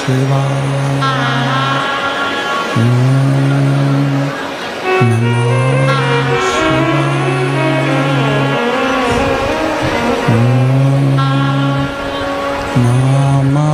शिवाय। नमः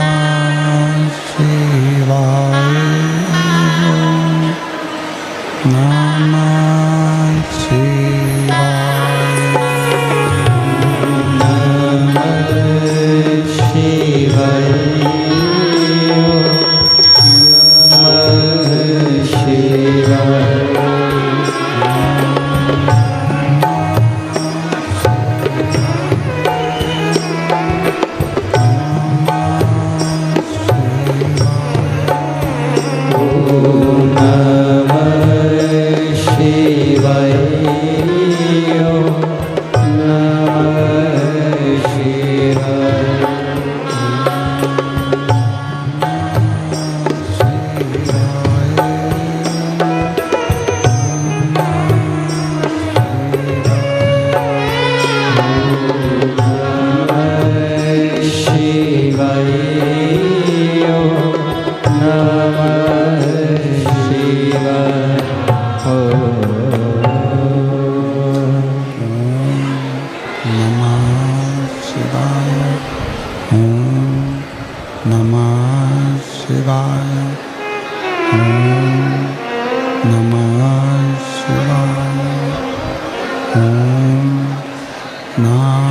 शिवाय। नमः शिवाय। नमः शिवाय।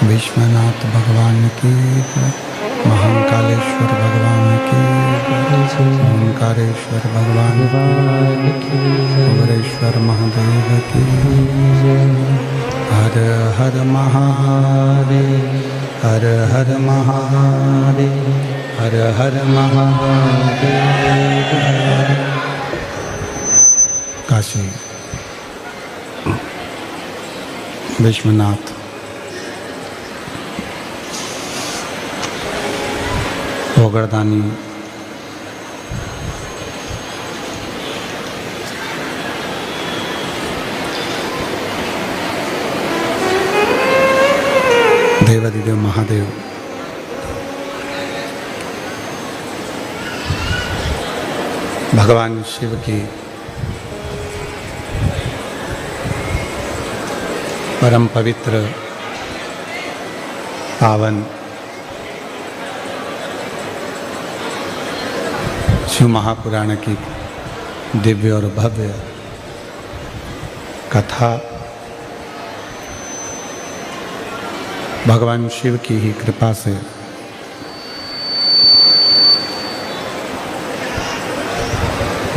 विश्वनाथ भगवान की, महाकालेश्वर भगवान की, ओंकारेश्वर भगवान की, अमरेश्वर महादेव की। हर हर महादेव, हर हर महादेव, हर हर महादेव। काशी विश्वनाथ ओगरदानी देवादिदेव महादेव भगवान शिव की परम पवित्र पावन शिव महापुराण की दिव्य और भव्य कथा भगवान शिव की ही कृपा से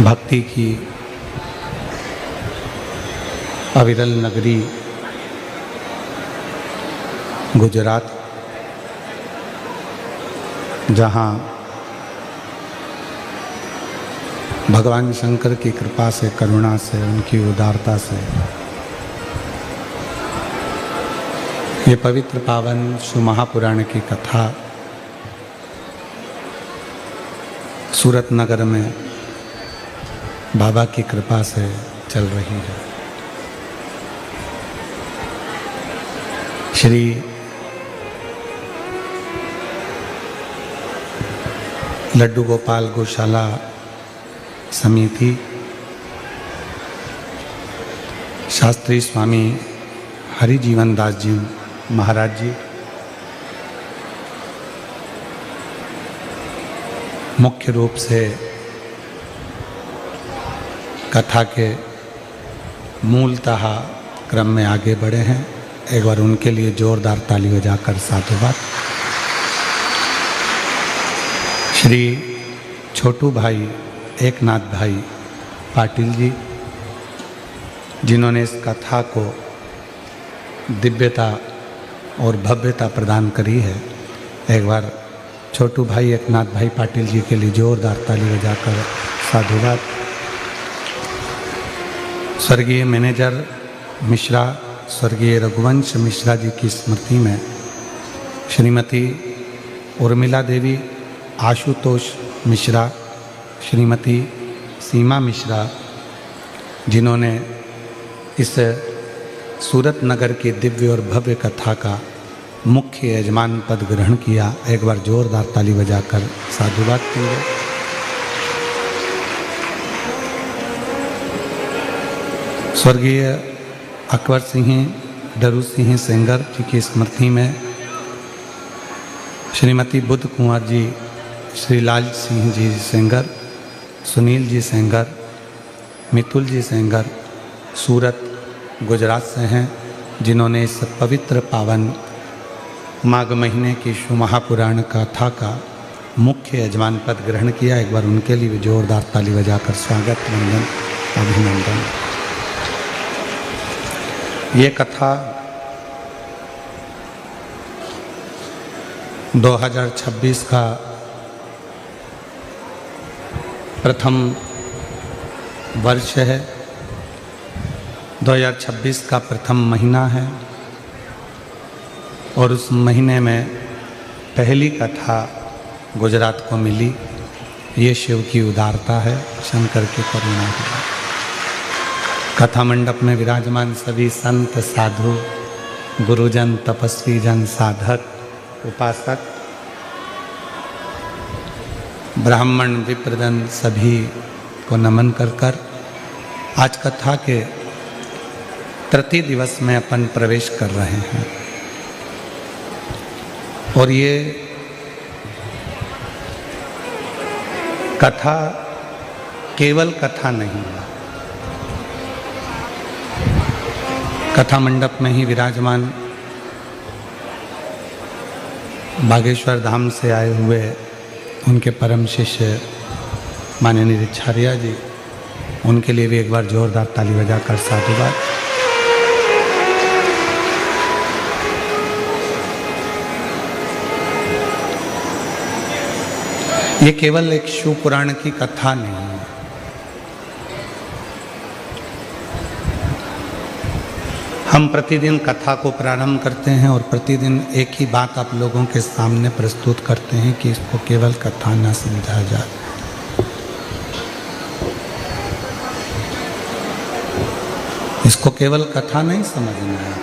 भक्ति की अविरल नगरी गुजरात, जहाँ भगवान शंकर की कृपा से, करुणा से, उनकी उदारता से ये पवित्र पावन शिव महापुराण की कथा सूरत नगर में बाबा की कृपा से चल रही है। श्री लड्डू गोपाल गौशाला समिति, शास्त्री स्वामी हरिजीवन दास जी महाराज जी, मुख्य रूप से कथा के मूलतः क्रम में आगे बढ़े हैं। एक बार उनके लिए जोरदार ताली बजाकर साधुवाद। श्री छोटू भाई एकनाथ भाई पाटिल जी, जिन्होंने इस कथा को दिव्यता और भव्यता प्रदान करी है। एक बार छोटू भाई एकनाथ भाई पाटिल जी के लिए जोरदार ताली बजाकर साधुवाद। स्वर्गीय मैनेजर मिश्रा, स्वर्गीय रघुवंश मिश्रा जी की स्मृति में श्रीमती उर्मिला देवी, आशुतोष मिश्रा, श्रीमती सीमा मिश्रा, जिन्होंने इस सूरत नगर की दिव्य और भव्य कथा का मुख्य यजमान पद ग्रहण किया। एक बार जोरदार ताली बजाकर साधुवाद कीजिए। स्वर्गीय अकबर सिंह डरू सिंह सेंगर जी की स्मृति में श्रीमती बुद्ध कुंवर जी, श्री लाल सिंह जी सेंगर, सुनील जी सेंगर, मितुल जी सेंगर सूरत गुजरात से हैं, जिन्होंने इस पवित्र पावन माघ महीने की शिव महापुराण कथा का मुख्य यजमान पद ग्रहण किया। एक बार उनके लिए भी जोरदार ताली बजाकर स्वागत, वंदन, अभिनंदन। ये कथा 2026 का प्रथम वर्ष है, 2026 का प्रथम महीना है और उस महीने में पहली कथा गुजरात को मिली। ये शिव की उदारता है, शंकर की करुणा है। कथा मंडप में विराजमान सभी संत, साधु, गुरुजन, तपस्वी जन, साधक, उपासक, ब्राह्मण, विप्रजन सभी को नमन कर आज कथा के तृतीय दिवस में अपन प्रवेश कर रहे हैं। और ये कथा केवल कथा नहीं है, कथा मंडप में ही विराजमान बागेश्वर धाम से आए हुए उनके परम शिष्य माननीय रिछारिया जी, उनके लिए भी एक बार जोरदार ताली बजाकर साधुवाद। ये केवल एक शिव पुराण की कथा नहीं है, हम प्रतिदिन कथा को प्रारंभ करते हैं और प्रतिदिन एक ही बात आप लोगों के सामने प्रस्तुत करते हैं कि इसको केवल कथा न समझा जाए। इसको केवल कथा नहीं समझना है,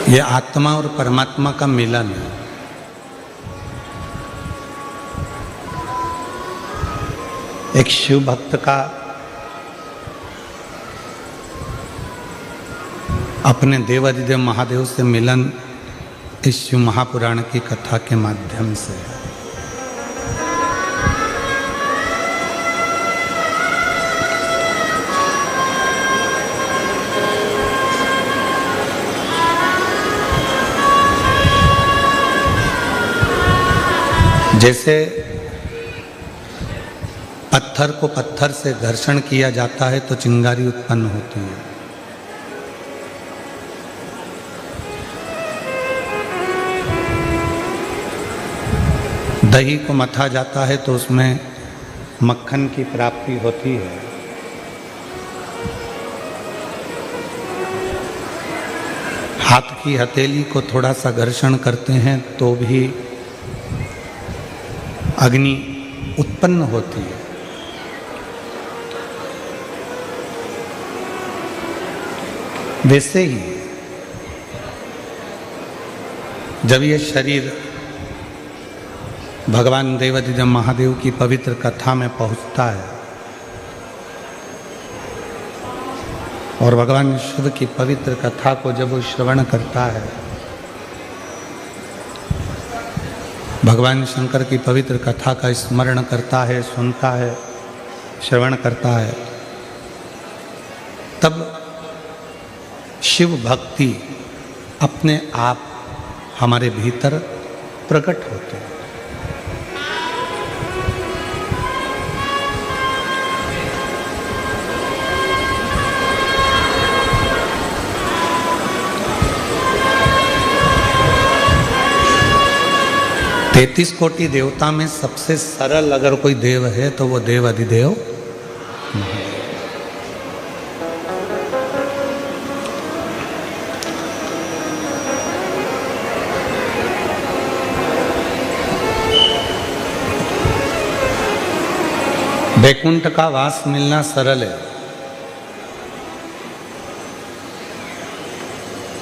ये आत्मा और परमात्मा का मिलन है। एक शिव भक्त का अपने देवाधिदेव महादेव से मिलन इस शिव महापुराण की कथा के माध्यम से है। जैसे पत्थर को पत्थर से घर्षण किया जाता है तो चिंगारी उत्पन्न होती है। दही को मथा जाता है तो उसमें मक्खन की प्राप्ति होती है। हाथ की हथेली को थोड़ा सा घर्षण करते हैं तो भी अग्नि उत्पन्न होती है। वैसे ही जब ये शरीर भगवान देवाधिदेव महादेव की पवित्र कथा में पहुंचता है और भगवान शिव की पवित्र कथा को जब वो श्रवण करता है, भगवान शंकर की पवित्र कथा का स्मरण करता है, सुनता है, श्रवण करता है, तब शिव भक्ति अपने आप हमारे भीतर प्रकट होते हैं। तैतीस कोटि देवता में सबसे सरल अगर कोई देव है तो वो देव अधिदेव वैकुंठ का वास मिलना सरल है।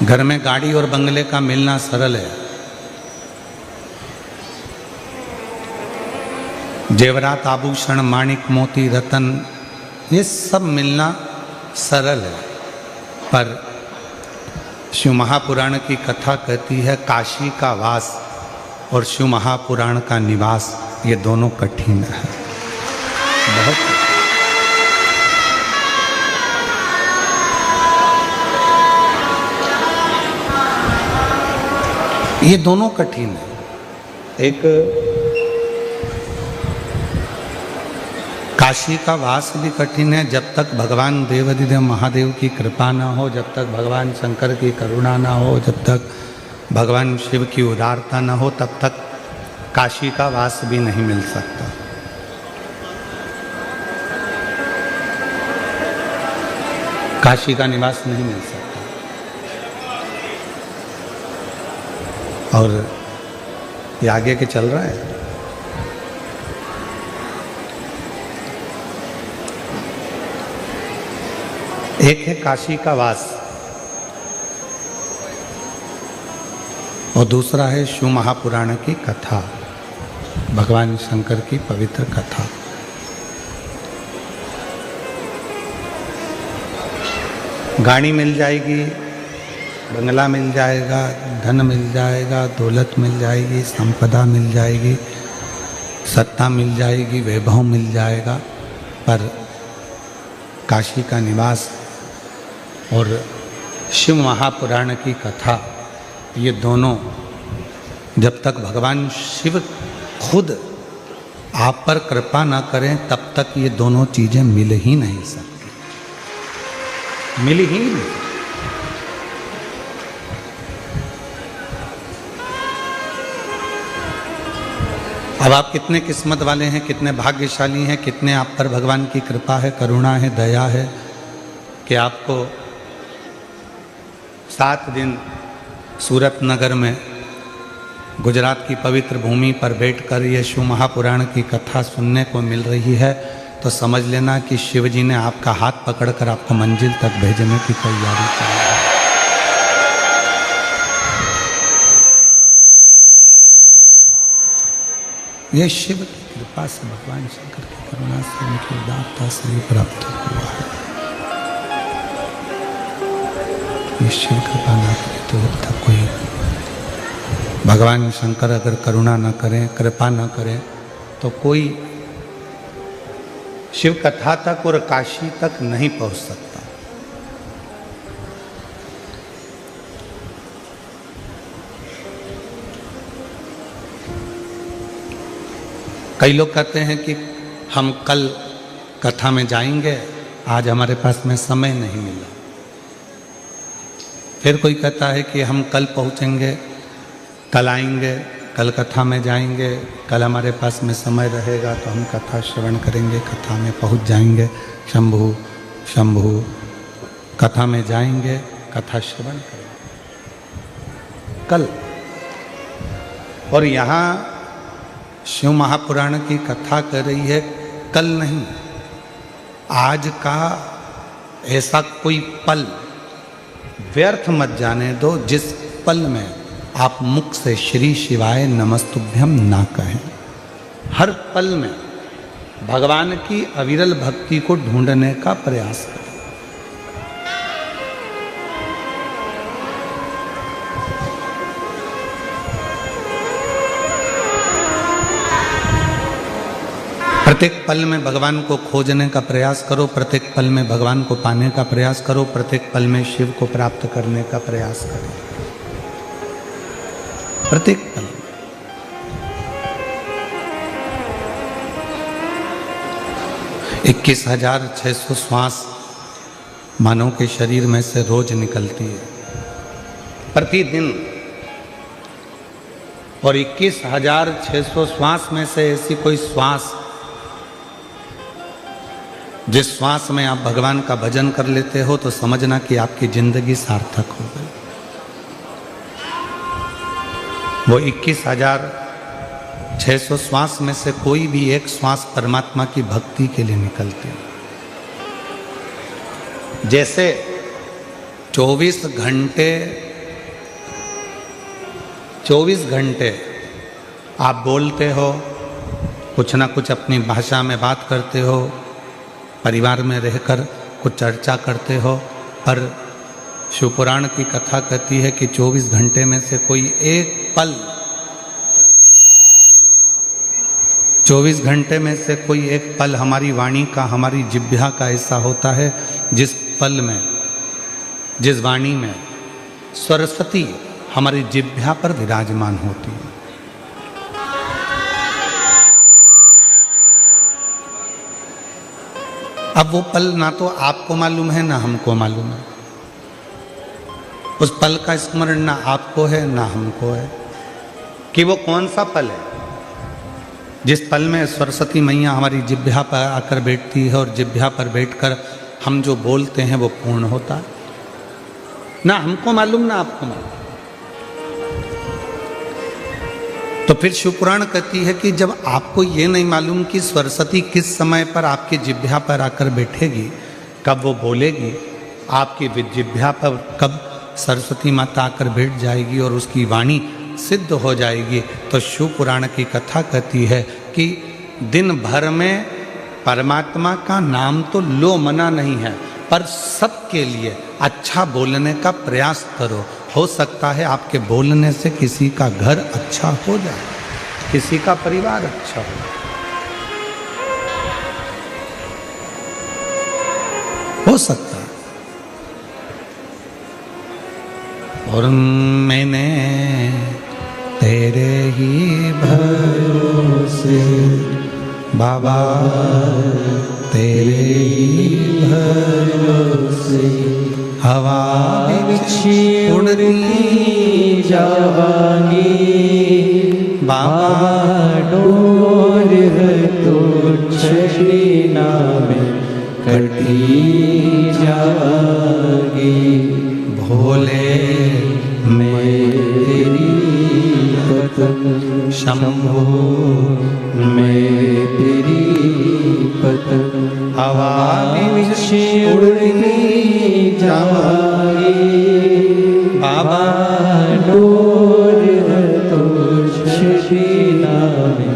घर में गाड़ी और बंगले का मिलना सरल है। जेवरात, आभूषण, माणिक, मोती, रतन, ये सब मिलना सरल है। पर शिव महापुराण की कथा कहती है काशी का वास और शिव महापुराण का निवास ये दोनों कठिन है, बहुत। ये दोनों कठिन है। एक काशी का वास भी कठिन है, जब तक भगवान देवाधिदेव महादेव की कृपा ना हो, जब तक भगवान शंकर की करुणा ना हो, जब तक भगवान शिव की उदारता ना हो, तब तक काशी का वास भी नहीं मिल सकता। काशी का निवास नहीं मिल सकता। और ये आगे के चल रहा है। एक है काशी का वास और दूसरा है शिव महापुराण की कथा, भगवान शंकर की पवित्र कथा। गाड़ी मिल जाएगी, बंगला मिल जाएगा, धन मिल जाएगा, दौलत मिल जाएगी, संपदा मिल जाएगी, सत्ता मिल जाएगी, वैभव मिल जाएगा, पर काशी का निवास और शिव महापुराण की कथा, ये दोनों जब तक भगवान शिव खुद आप पर कृपा ना करें तब तक ये दोनों चीज़ें मिल ही नहीं सकती, मिल ही नहीं। अब आप कितने किस्मत वाले हैं, कितने भाग्यशाली हैं, कितने आप पर भगवान की कृपा है, करुणा है, दया है कि आपको 7 दिन सूरत नगर में गुजरात की पवित्र भूमि पर बैठकर ये शिव महापुराण की कथा सुनने को मिल रही है। तो समझ लेना कि शिव जी ने आपका हाथ पकड़कर आपको मंजिल तक भेजने की तैयारी की है। यह शिव की कृपा से, भगवान शंकर की करुणा से, उनकी उदारता से प्राप्त हुआ है। निश्चल कृपा ना करे तो तब कोई, भगवान शंकर अगर करुणा न करें, कृपा न करें तो कोई शिव कथा तक और काशी तक नहीं पहुंच सकता। कई लोग कहते हैं कि हम कल कथा में जाएंगे, आज हमारे पास में समय नहीं मिला। फिर कोई कहता है कि हम कल पहुंचेंगे, कल आएंगे, कल कथा में जाएंगे, कल हमारे पास में समय रहेगा तो हम कथा श्रवण करेंगे, कथा में पहुंच जाएंगे। शंभु शंभु, कथा में जाएंगे, कथा श्रवण करेंगे कल। और यहाँ शिव महापुराण की कथा कर रही है कल नहीं, आज का ऐसा कोई पल व्यर्थ मत जाने दो जिस पल में आप मुख से श्री शिवाय नमस्तुभ्यम ना कहें। हर पल में भगवान की अविरल भक्ति को ढूंढने का प्रयास करें। प्रत्येक पल में भगवान को खोजने का प्रयास करो, प्रत्येक पल में भगवान को पाने का प्रयास करो, प्रत्येक पल में शिव को प्राप्त करने का प्रयास करो। प्रत्येक पल 21,600 श्वास मानव के शरीर में से रोज निकलती है प्रतिदिन, और 21,600 श्वास में से ऐसी कोई श्वास जिस श्वास में आप भगवान का भजन कर लेते हो तो समझना कि आपकी जिंदगी सार्थक हो गई। वो 21,600 श्वास में से कोई भी एक श्वास परमात्मा की भक्ति के लिए निकलती है। जैसे 24 घंटे आप बोलते हो, कुछ ना कुछ अपनी भाषा में बात करते हो, परिवार में रहकर कुछ चर्चा करते हो, पर शिवपुराण की कथा कहती है कि 24 घंटे में से कोई एक पल, 24 घंटे में से कोई एक पल हमारी वाणी का, हमारी जिह्वा का ऐसा होता है जिस पल में, जिस वाणी में सरस्वती हमारी जिह्वा पर विराजमान होती है। अब वो पल ना तो आपको मालूम है ना हमको मालूम है। उस पल का स्मरण ना आपको है ना हमको है कि वो कौन सा पल है जिस पल में सरस्वती मैया हमारी जिह्वा पर आकर बैठती है और जिह्वा पर बैठकर हम जो बोलते हैं वो पूर्ण होता है। ना हमको मालूम ना आपको मालूम। तो फिर शिवपुराण कहती है कि जब आपको ये नहीं मालूम कि सरस्वती किस समय पर आपकी जिह्वा पर आकर बैठेगी, कब वो बोलेगी, आपकी जिह्वा पर कब सरस्वती माता आकर बैठ जाएगी और उसकी वाणी सिद्ध हो जाएगी, तो शिवपुराण की कथा कहती है कि दिन भर में परमात्मा का नाम तो लो मना नहीं है, पर सबके लिए अच्छा बोलने का प्रयास करो। हो सकता है आपके बोलने से किसी का घर अच्छा हो जाए, किसी का परिवार अच्छा हो। हो सकता है। और मैंने तेरे ही भरोसे बाबा, तेरे ही भरोसे हवा बिछी उड़ती जावांगी बाबा, डोर है तो छड़ीना में कटी जावांगी। भोले मेरी पतंग, शंभो मैं तेरी पतंग, हवा बिछी उड़ती जावांगी बाबा, डोर है तो छड़ीना में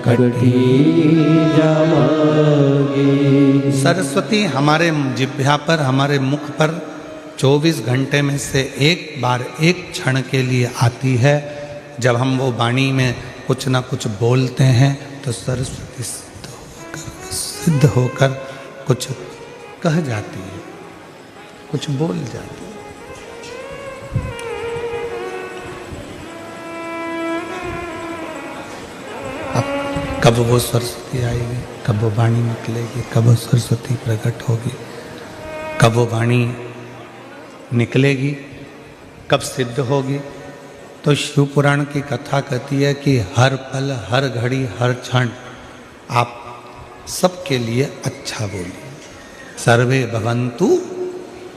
कटी जावांगी। सरस्वती हमारे जिह्वा पर, हमारे मुख पर 24 घंटे में से एक बार एक क्षण के लिए आती है। जब हम वो वाणी में कुछ ना कुछ बोलते हैं तो सरस्वती सिद्ध होकर कुछ कह जाती है, कुछ बोल जाती है। अब कब वो सरस्वती आएगी, कब वो वाणी निकलेगी, कब वो सरस्वती प्रकट होगी, कब वो वाणी निकलेगी, कब सिद्ध होगी। तो शिव पुराण की कथा कहती है कि हर पल, हर घड़ी, हर क्षण आप सबके लिए अच्छा बोलिए। सर्वे भवन्तु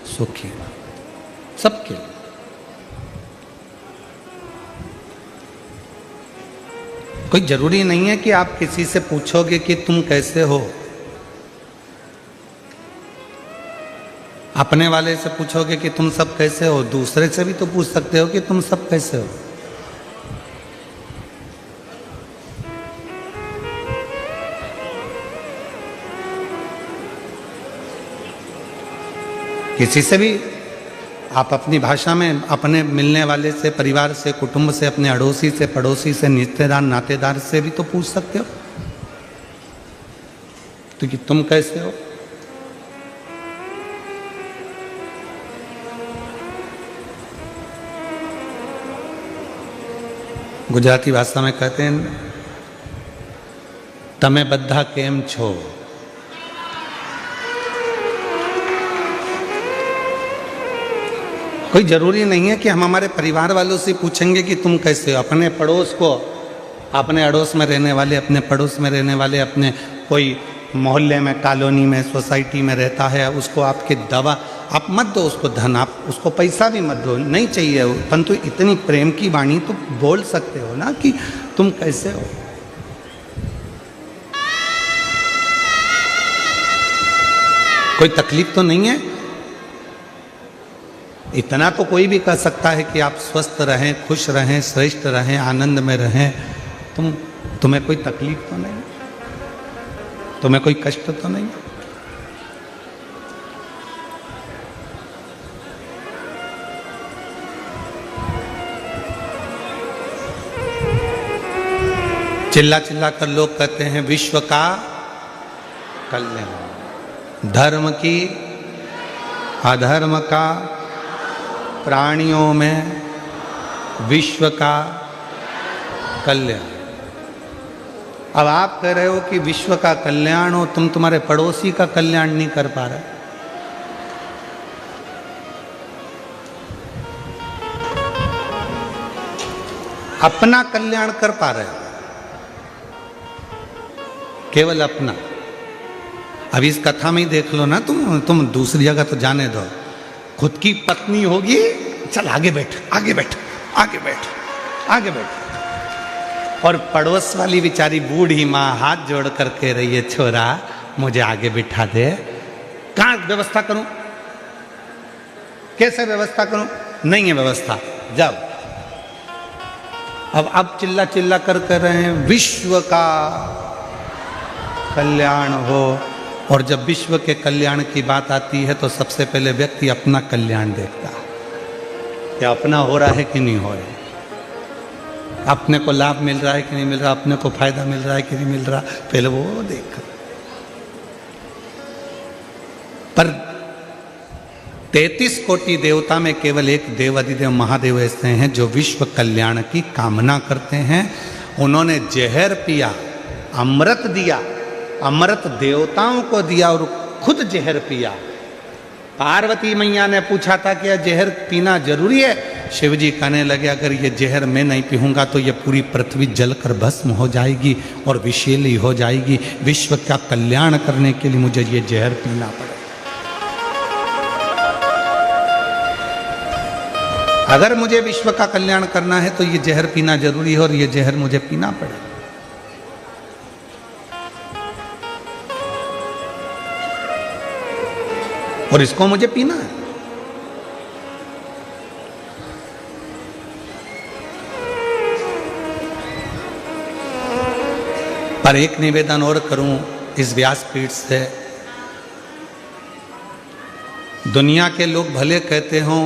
सुखी, सबके लिए। कोई जरूरी नहीं है कि आप किसी से पूछोगे कि तुम कैसे हो। अपने वाले से पूछोगे कि तुम सब कैसे हो, दूसरे से भी तो पूछ सकते हो कि तुम सब कैसे हो। किसी से भी आप अपनी भाषा में अपने मिलने वाले से, परिवार से, कुटुंब से, अपने अड़ोसी से, पड़ोसी से, रिश्तेदार, नातेदार से भी तो पूछ सकते हो तो कि तुम कैसे हो। गुजराती भाषा में कहते हैं तमे बद्धा केम छो। कोई जरूरी नहीं है कि हम हमारे परिवार वालों से पूछेंगे कि तुम कैसे हो। अपने पड़ोस को, अपने अड़ोस में रहने वाले, अपने पड़ोस में रहने वाले, अपने कोई मोहल्ले में, कॉलोनी में, सोसाइटी में रहता है, उसको आपके दवा आप मत दो, उसको धन, आप उसको पैसा भी मत दो, नहीं चाहिए, परंतु इतनी प्रेम की वाणी तो बोल सकते हो ना कि तुम कैसे हो। कोई तकलीफ तो नहीं है। इतना तो कोई भी कह सकता है कि आप स्वस्थ रहें, खुश रहें, श्रेष्ठ रहें, आनंद में रहें। तुम्हें कोई तकलीफ तो नहीं, तुम्हें कोई कष्ट तो नहीं। चिल्ला चिल्ला कर लोग कहते हैं विश्व का कल्याण, धर्म की, अधर्म का, प्राणियों में विश्व का कल्याण। अब आप कह रहे हो कि विश्व का कल्याण हो, तुम तुम्हारे पड़ोसी का कल्याण नहीं कर पा रहे। अपना कल्याण कर पा रहे हो, केवल अपना। अब इस कथा में ही देख लो ना, तुम दूसरी जगह तो जाने दो। खुद की पत्नी होगी, चल आगे बैठ, आगे बैठ, आगे बैठ, आगे बैठ, और पड़ोस वाली बेचारी बूढ़ी माँ हाथ जोड़ कर कह रही है छोरा मुझे आगे बिठा दे। कहाँ व्यवस्था करूं, कैसे व्यवस्था करूं? नहीं है व्यवस्था, जब अब चिल्ला चिल्ला कर कह रहे हैं विश्व का कल्याण हो। और जब विश्व के कल्याण की बात आती है तो सबसे पहले व्यक्ति अपना कल्याण देखता है, क्या अपना हो रहा है कि नहीं हो रहा है, अपने को लाभ मिल रहा है कि नहीं मिल रहा, अपने को फायदा मिल रहा है कि नहीं मिल रहा, पहले वो देख। पर 33 कोटि देवता में केवल एक देव अधिदेव महादेव ऐसे हैं जो विश्व कल्याण की कामना करते हैं। उन्होंने जहर पिया, अमृत दिया, अमृत देवताओं को दिया और खुद जहर पिया। पार्वती मैया ने पूछा था कि यह जहर पीना जरूरी है? शिव जी कहने लगे अगर ये जहर मैं नहीं पीऊंगा तो ये पूरी पृथ्वी जलकर भस्म हो जाएगी और विषैली हो जाएगी। विश्व का कल्याण करने के लिए मुझे ये जहर पीना पड़ेगा। अगर मुझे विश्व का कल्याण करना है तो ये जहर पीना जरूरी है और ये जहर मुझे पीना पड़ेगा। और इसको मुझे पीना है। पर एक निवेदन और करूं इस व्यासपीठ से, दुनिया के लोग भले कहते हों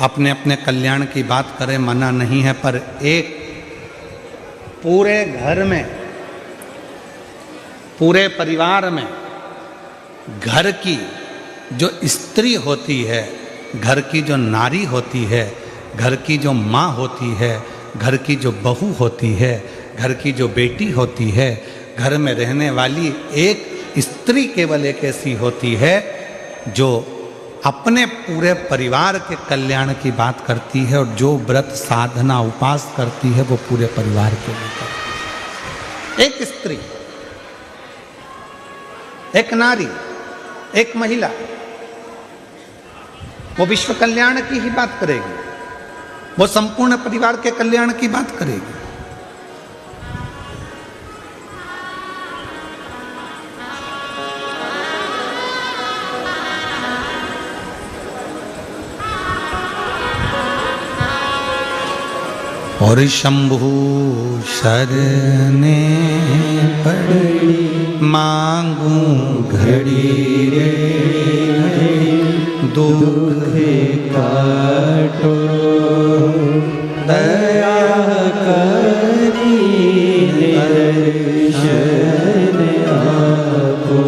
अपने अपने कल्याण की बात करें, मना नहीं है, पर एक पूरे घर में, पूरे परिवार में घर की जो स्त्री होती है, घर की जो नारी होती है, घर की जो माँ होती है, घर की जो बहू होती है, घर की जो बेटी होती है, घर में रहने वाली एक स्त्री केवल एक ऐसी होती है जो अपने पूरे परिवार के कल्याण की बात करती है, और जो व्रत साधना उपास करती है वो पूरे परिवार के लिए करती है। एक स्त्री, एक नारी, एक महिला, वो विश्व कल्याण की ही बात करेगी, वो संपूर्ण परिवार के कल्याण की बात करेगी। और शंभु शरणे पड़ी मांगू घड़ी रे दुख काटो दया करी दर्शन आपो।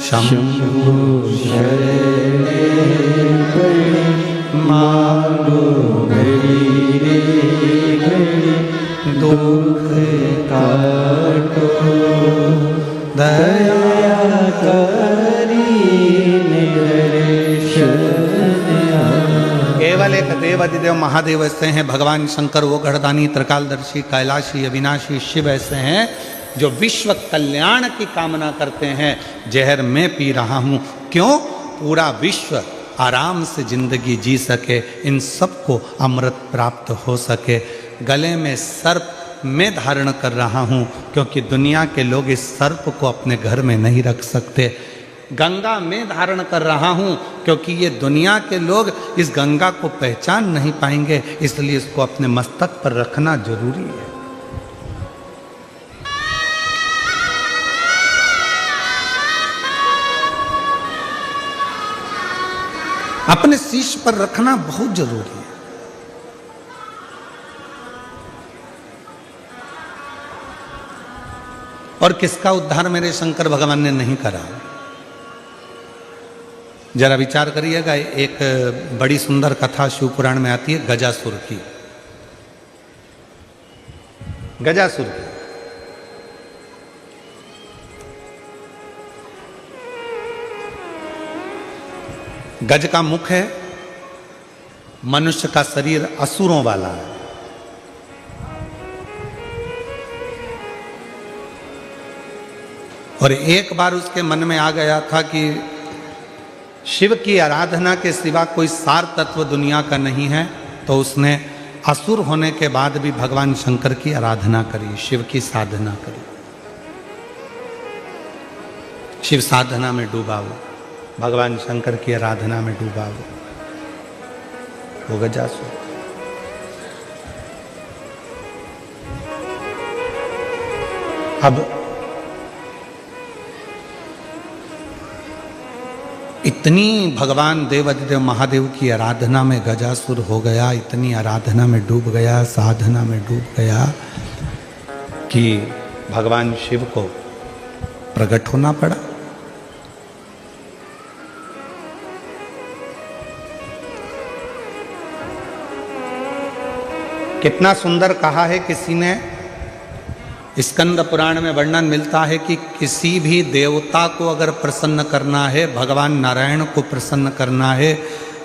शंभु शरणे पड़ी मांगो घड़ी रे घड़ी दुख काटो दया करी केवल एक देवाधिदेव महादेव ऐसे हैं, भगवान शंकर वो गढ़दानी त्रिकालदर्शी कैलाशी अविनाशी शिव ऐसे हैं जो विश्व कल्याण की कामना करते हैं। जहर मैं पी रहा हूँ, क्यों? पूरा विश्व आराम से जिंदगी जी सके, इन सबको अमृत प्राप्त हो सके। गले में सर्प मैं धारण कर रहा हूँ क्योंकि दुनिया के लोग इस सर्प को अपने घर में नहीं रख सकते। गंगा मैं धारण कर रहा हूँ क्योंकि ये दुनिया के लोग इस गंगा को पहचान नहीं पाएंगे, इसलिए इसको अपने मस्तक पर रखना जरूरी है। अपने शीश पर रखना बहुत जरूरी है। और किसका उद्धार मेरे शंकर भगवान ने नहीं करा? जरा विचार करिएगा। एक बड़ी सुंदर कथा शिव पुराण में आती है गजासुर की। गजासुर की गज का मुख है, मनुष्य का शरीर असुरों वाला है। और एक बार उसके मन में आ गया था कि शिव की आराधना के सिवा कोई सार तत्व दुनिया का नहीं है, तो उसने असुर होने के बाद भी भगवान शंकर की आराधना करी, शिव की साधना करी, शिव साधना में डूबा वो, भगवान शंकर की आराधना में डूबा वो गजासुर। अब इतनी भगवान देवाधिदेव महादेव की आराधना में गजासुर हो गया, इतनी आराधना में डूब गया, साधना में डूब गया कि भगवान शिव को प्रकट होना पड़ा। कितना सुंदर कहा है किसी ने, स्कंद पुराण में वर्णन मिलता है कि किसी भी देवता को अगर प्रसन्न करना है, भगवान नारायण को प्रसन्न करना है,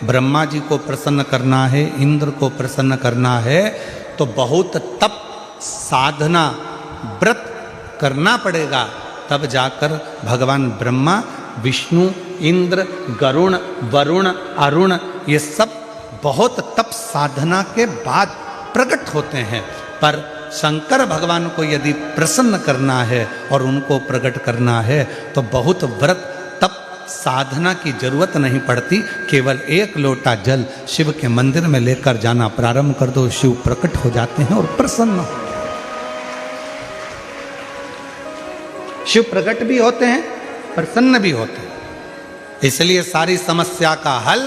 ब्रह्मा जी को प्रसन्न करना है, इंद्र को प्रसन्न करना है, तो बहुत तप साधना व्रत करना पड़ेगा, तब जाकर भगवान ब्रह्मा, विष्णु, इंद्र, गरुण, वरुण, अरुण ये सब बहुत तप साधना के बाद प्रकट होते हैं। पर शंकर भगवान को यदि प्रसन्न करना है और उनको प्रकट करना है तो बहुत व्रत तप साधना की जरूरत नहीं पड़ती। केवल एक लोटा जल शिव के मंदिर में लेकर जाना प्रारंभ कर दो, शिव प्रकट हो जाते हैं और प्रसन्न हो। शिव प्रकट भी होते हैं, प्रसन्न भी होते हैं। इसलिए सारी समस्या का हल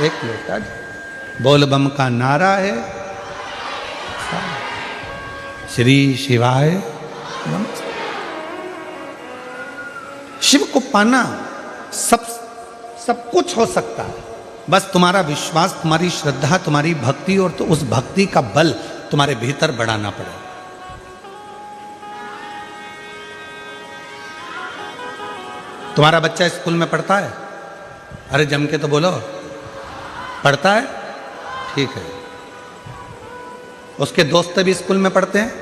एक लोटा जल। बोल बम का नारा है, श्री शिवाय नमः। शिव को पाना सब कुछ हो सकता है, बस तुम्हारा विश्वास, तुम्हारी श्रद्धा, तुम्हारी भक्ति, और तो उस भक्ति का बल तुम्हारे भीतर बढ़ाना पड़े। तुम्हारा बच्चा स्कूल में पढ़ता है? अरे जम के तो बोलो, पढ़ता है? ठीक है। उसके दोस्त भी स्कूल में पढ़ते हैं?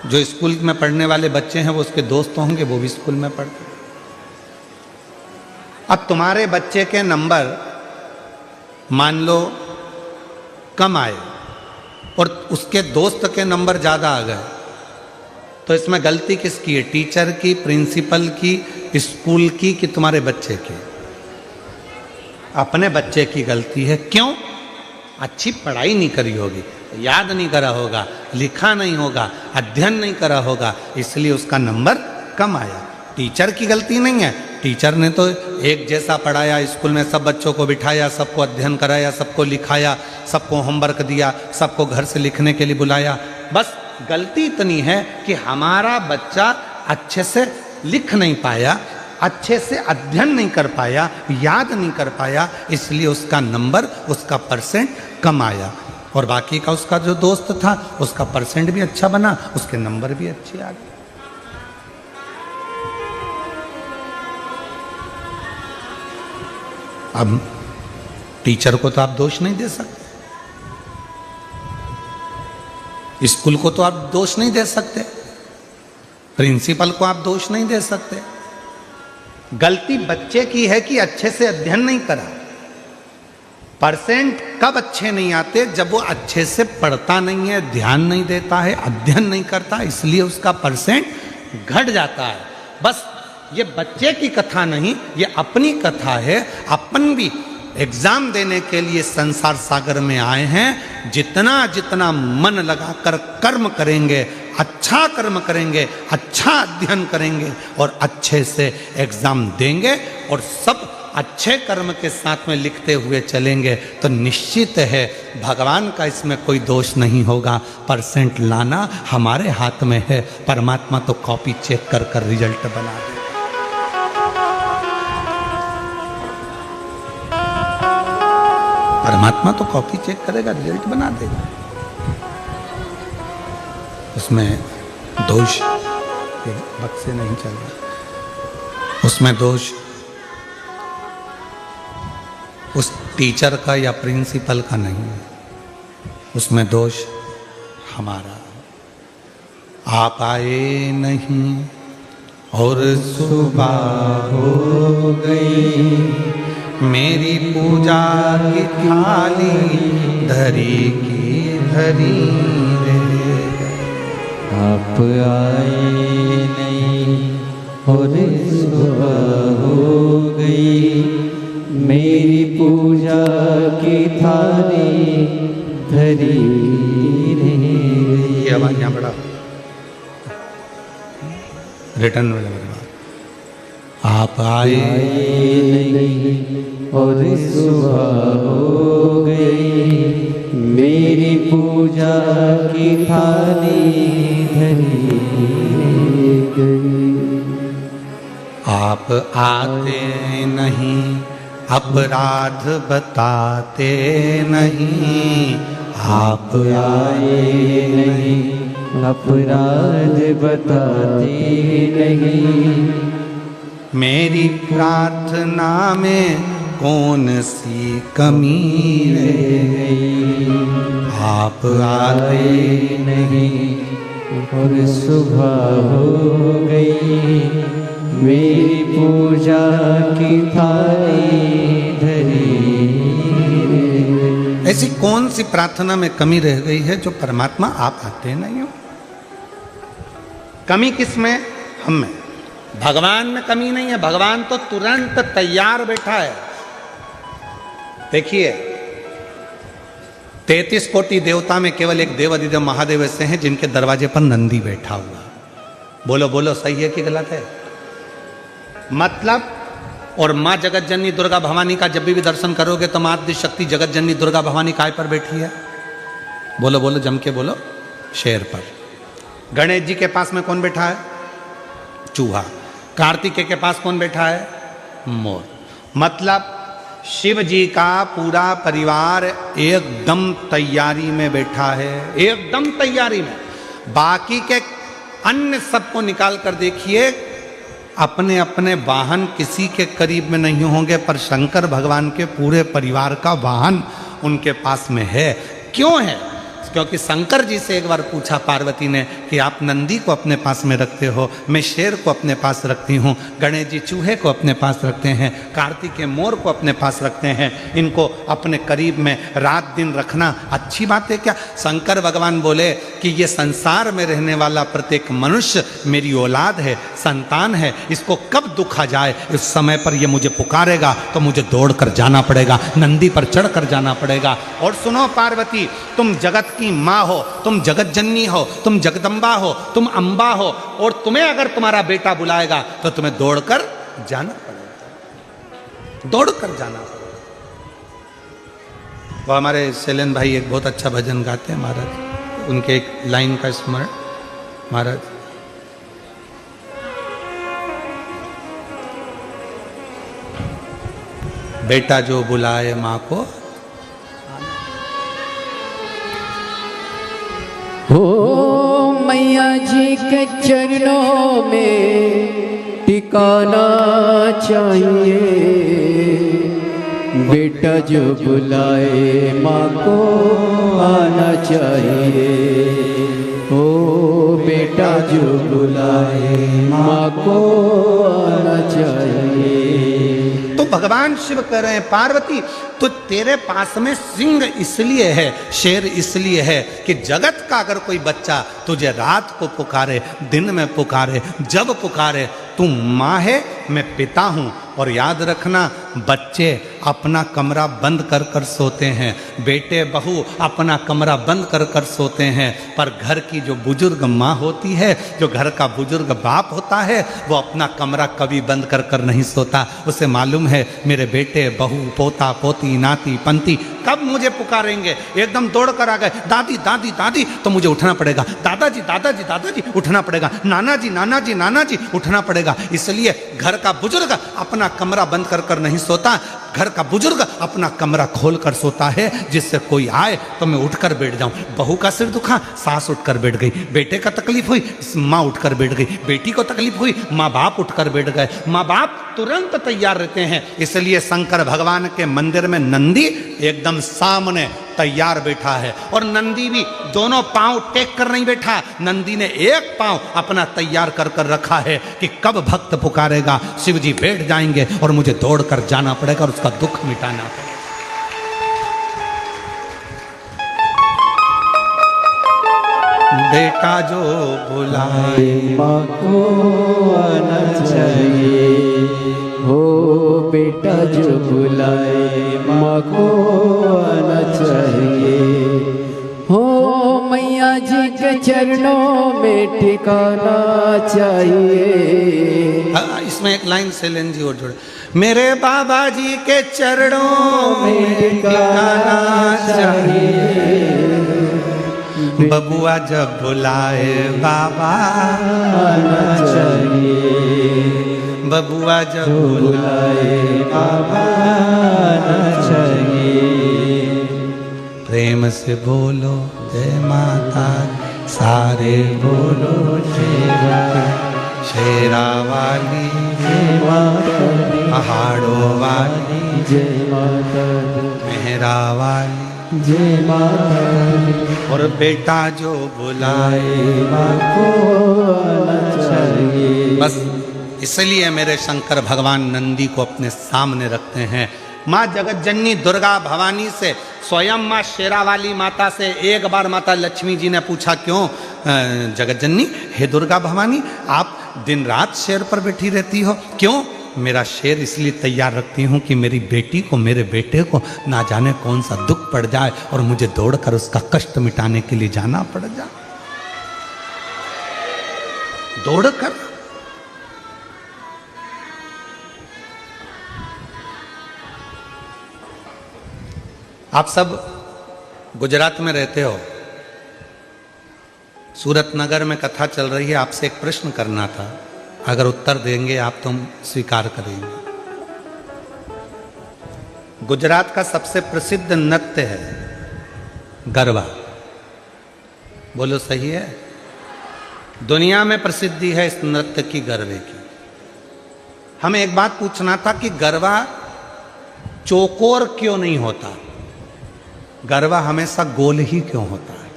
जो स्कूल में पढ़ने वाले बच्चे हैं वो उसके दोस्त होंगे, वो भी स्कूल में पढ़ते हैं। अब तुम्हारे बच्चे के नंबर मान लो कम आए और उसके दोस्त के नंबर ज़्यादा आ गए, तो इसमें गलती किसकी है? टीचर की, प्रिंसिपल की, स्कूल की, कि तुम्हारे बच्चे की? अपने बच्चे की गलती है। क्यों? अच्छी पढ़ाई नहीं करी होगी, याद नहीं करा होगा, लिखा नहीं होगा, अध्ययन नहीं करा होगा, इसलिए उसका नंबर कम आया। टीचर की गलती नहीं है। टीचर ने तो एक जैसा पढ़ाया, स्कूल में सब बच्चों को बिठाया, सबको अध्ययन कराया, सबको लिखाया, सबको होमवर्क दिया, सबको घर से लिखने के लिए बुलाया। बस गलती इतनी है कि हमारा बच्चा अच्छे से लिख नहीं पाया, अच्छे से अध्ययन नहीं कर पाया, याद नहीं कर पाया, इसलिए उसका नंबर, उसका परसेंट कम आया। और बाकी का उसका जो दोस्त था उसका परसेंट भी अच्छा बना, उसके नंबर भी अच्छे आ गए। अब टीचर को तो आप दोष नहीं दे सकते, स्कूल को तो आप दोष नहीं दे सकते, प्रिंसिपल को आप दोष नहीं दे सकते। गलती बच्चे की है कि अच्छे से अध्ययन नहीं करा। परसेंट कब अच्छे नहीं आते? जब वो अच्छे से पढ़ता नहीं है, ध्यान नहीं देता है, अध्ययन नहीं करता, इसलिए उसका परसेंट घट जाता है। बस ये बच्चे की कथा नहीं, ये अपनी कथा है। अपन भी एग्जाम देने के लिए संसार सागर में आए हैं। जितना जितना मन लगाकर कर्म करेंगे, अच्छा कर्म करेंगे, अच्छा अध्ययन करेंगे और अच्छे से एग्जाम देंगे और सब अच्छे कर्म के साथ में लिखते हुए चलेंगे, तो निश्चित है भगवान का इसमें कोई दोष नहीं होगा। परसेंट लाना हमारे हाथ में है, परमात्मा तो कॉपी चेक कर कर रिजल्ट बना दे। परमात्मा तो कॉपी चेक करेगा, रिजल्ट बना देगा। उसमें दोष वक्त से नहीं चल रहा, उसमें दोष उस टीचर का या प्रिंसिपल का नहीं है, उसमें दोष हमारा। आप आए नहीं और सुबह हो गई, मेरी पूजा की थाली धरी की धरी रे। आप आए नहीं और सुबह हो गई, मेरी पूजा की थाली धरी रे। ये आवाज यहाँ बड़ा रिटर्न में लग रहा। आप आए नहीं और सुबह हो गई, मेरी पूजा की थाली धरी गई। आप आते नहीं, अपराध बताते नहीं। आप आए नहीं, अपराध बताते नहीं। मेरी प्रार्थना में कौन सी कमी रह गई। आप आते नहीं और सुबह हो गई, मेरी पूजा की थाली धरी। ऐसी कौन सी प्रार्थना में कमी रह गई है जो परमात्मा आप आते नहीं हो? कमी किस में? हम में। भगवान में कमी नहीं है, भगवान तो तुरंत तैयार बैठा है। देखिए 33 कोटि देवता में केवल एक देव अधिदेव महादेव ऐसे हैं जिनके दरवाजे पर नंदी बैठा हुआ। बोलो बोलो, सही है कि गलत है? मतलब और माँ जगत जननी दुर्गा भवानी का जब भी दर्शन करोगे तो माँ आद्य शक्ति जगत जननी दुर्गा भवानी काय पर बैठी है? बोलो बोलो, जम के बोलो, शेर पर। गणेश जी के पास में कौन बैठा है? चूहा। कार्तिकेय के पास कौन बैठा है? मोर। मतलब शिव जी का पूरा परिवार एकदम तैयारी में बैठा है, एकदम तैयारी में। बाकी के अन्य सबको निकाल कर देखिए, अपने अपने वाहन किसी के करीब में नहीं होंगे, पर शंकर भगवान के पूरे परिवार का वाहन उनके पास में है। क्यों है? क्योंकि शंकर जी से एक बार पूछा पार्वती ने कि आप नंदी को अपने पास में रखते हो, मैं शेर को अपने पास रखती हूँ, गणेश जी चूहे को अपने पास रखते हैं, कार्तिकेय मोर को अपने पास रखते हैं, इनको अपने करीब में रात दिन रखना अच्छी बात है क्या? शंकर भगवान बोले कि ये संसार में रहने वाला प्रत्येक मनुष्य मेरी औलाद है, संतान है, इसको कब दुख आ जाए इस समय पर ये मुझे पुकारेगा तो मुझे दौड़ कर जाना पड़ेगा, नंदी पर चढ़ कर जाना पड़ेगा। और सुनो पार्वती, तुम जगत की माँ हो, तुम जगत जननी हो, तुम जगदम्बा हो, तुम अम्बा हो, और तुम्हें अगर तुम्हारा बेटा बुलाएगा तो तुम्हें दौड़कर जाना पड़ेगा, दौड़कर जाना पड़ेगा। वो हमारे शैलेंद्र भाई एक बहुत अच्छा भजन गाते हैं महाराज, उनके एक लाइन का स्मरण महाराज। बेटा जो बुलाए माँ को, हो मैया जी के चरणों में टिकाना चाहिए, बेटा जो बुलाए माँ को आना चाहिए, हो बेटा जो बुलाए माँ को आना चाहिए। तो भगवान शिव कह रहे हैं पार्वती, तो तेरे पास में सिंह इसलिए है, शेर इसलिए है कि जगत का अगर कोई बच्चा तुझे रात को पुकारे, दिन में पुकारे, जब पुकारे, तू माँ है, मैं पिता हूँ। और याद रखना, बच्चे अपना कमरा बंद कर कर सोते हैं, बेटे बहू अपना कमरा बंद कर कर सोते हैं, पर घर की जो बुजुर्ग माँ होती है, जो घर का बुजुर्ग बाप होता है, वो अपना कमरा कभी बंद कर कर नहीं सोता। उसे मालूम है मेरे बेटे बहू पोता पोती नाती पंती कब मुझे पुकारेंगे। एकदम दौड़ कर आ गए, दादी दादी दादी, तो मुझे उठना पड़ेगा, दादाजी दादाजी दादाजी उठना पड़ेगा, नाना जी नाना जी नाना जी उठना पड़ेगा। इसलिए घर का बुजुर्ग अपना कमरा बंद कर कर नहीं सोता, घर का बुजुर्ग अपना कमरा खोल कर सोता है, जिससे कोई आए तो मैं उठकर बैठ जाऊं। बहू का सिर दुखा, सास उठकर बैठ गई, बेटे का तकलीफ हुई, माँ उठकर बैठ गई, बेटी को तकलीफ हुई, माँ बाप उठकर बैठ गए। माँ बाप तुरंत तैयार रहते हैं। इसलिए शंकर भगवान के मंदिर में नंदी एकदम सामने तैयार बैठा है, और नंदी भी दोनों पांव टेक कर नहीं बैठा, नंदी ने एक पांव अपना तैयार कर कर रखा है कि कब भक्त पुकारेगा शिव जी बैठ जाएंगे और मुझे दौड़ कर जाना पड़ेगा और उसका दुख मिटाना पड़ेगा। बेटा जो बुलाए माँ को आना चाहिए, हो बेटा जो बुलाए माँ को आना चाहिए, हो मैया जी के चरणों में टिकाना चाहिए। इसमें एक लाइन शैलेंद्र जी और जोड़े, मेरे बाबा जी के चरणों में टिकाना चाहिए, बबुआ जब बुलाए बाबा आना चाहिए, बबुआ जब बुलाए बाबा आना चाहिए। प्रेम से बोलो जय माता, सारे बोलो जय शेरा वाली जय माता दी, पहाड़ों वाली जय माता दी, मेहरा वाली जय माता दी। और बेटा जो बुलाए माँ को आना चाहिए। बस इसलिए मेरे शंकर भगवान नंदी को अपने सामने रखते हैं। माँ जगत जननी दुर्गा भवानी से, स्वयं माँ शेरा वाली माता से एक बार माता लक्ष्मी जी ने पूछा, क्यों जगत जननी, हे दुर्गा भवानी, आप दिन रात शेर पर बैठी रहती हो, क्यों? मेरा शेर इसलिए तैयार रखती हूँ कि मेरी बेटी को, मेरे बेटे को ना जाने कौन सा दुख पड़ जाए और मुझे दौड़कर उसका कष्ट मिटाने के लिए जाना पड़ जाए। दौड़कर आप सब गुजरात में रहते हो, सूरत नगर में कथा चल रही है, आपसे एक प्रश्न करना था, अगर उत्तर देंगे आप तो हम स्वीकार करेंगे। गुजरात का सबसे प्रसिद्ध नृत्य है गरबा, बोलो सही है? दुनिया में प्रसिद्धि है इस नृत्य की, गरबे की। हमें एक बात पूछना था कि गरबा चौकोर क्यों नहीं होता, गरबा हमेशा गोल ही क्यों होता है?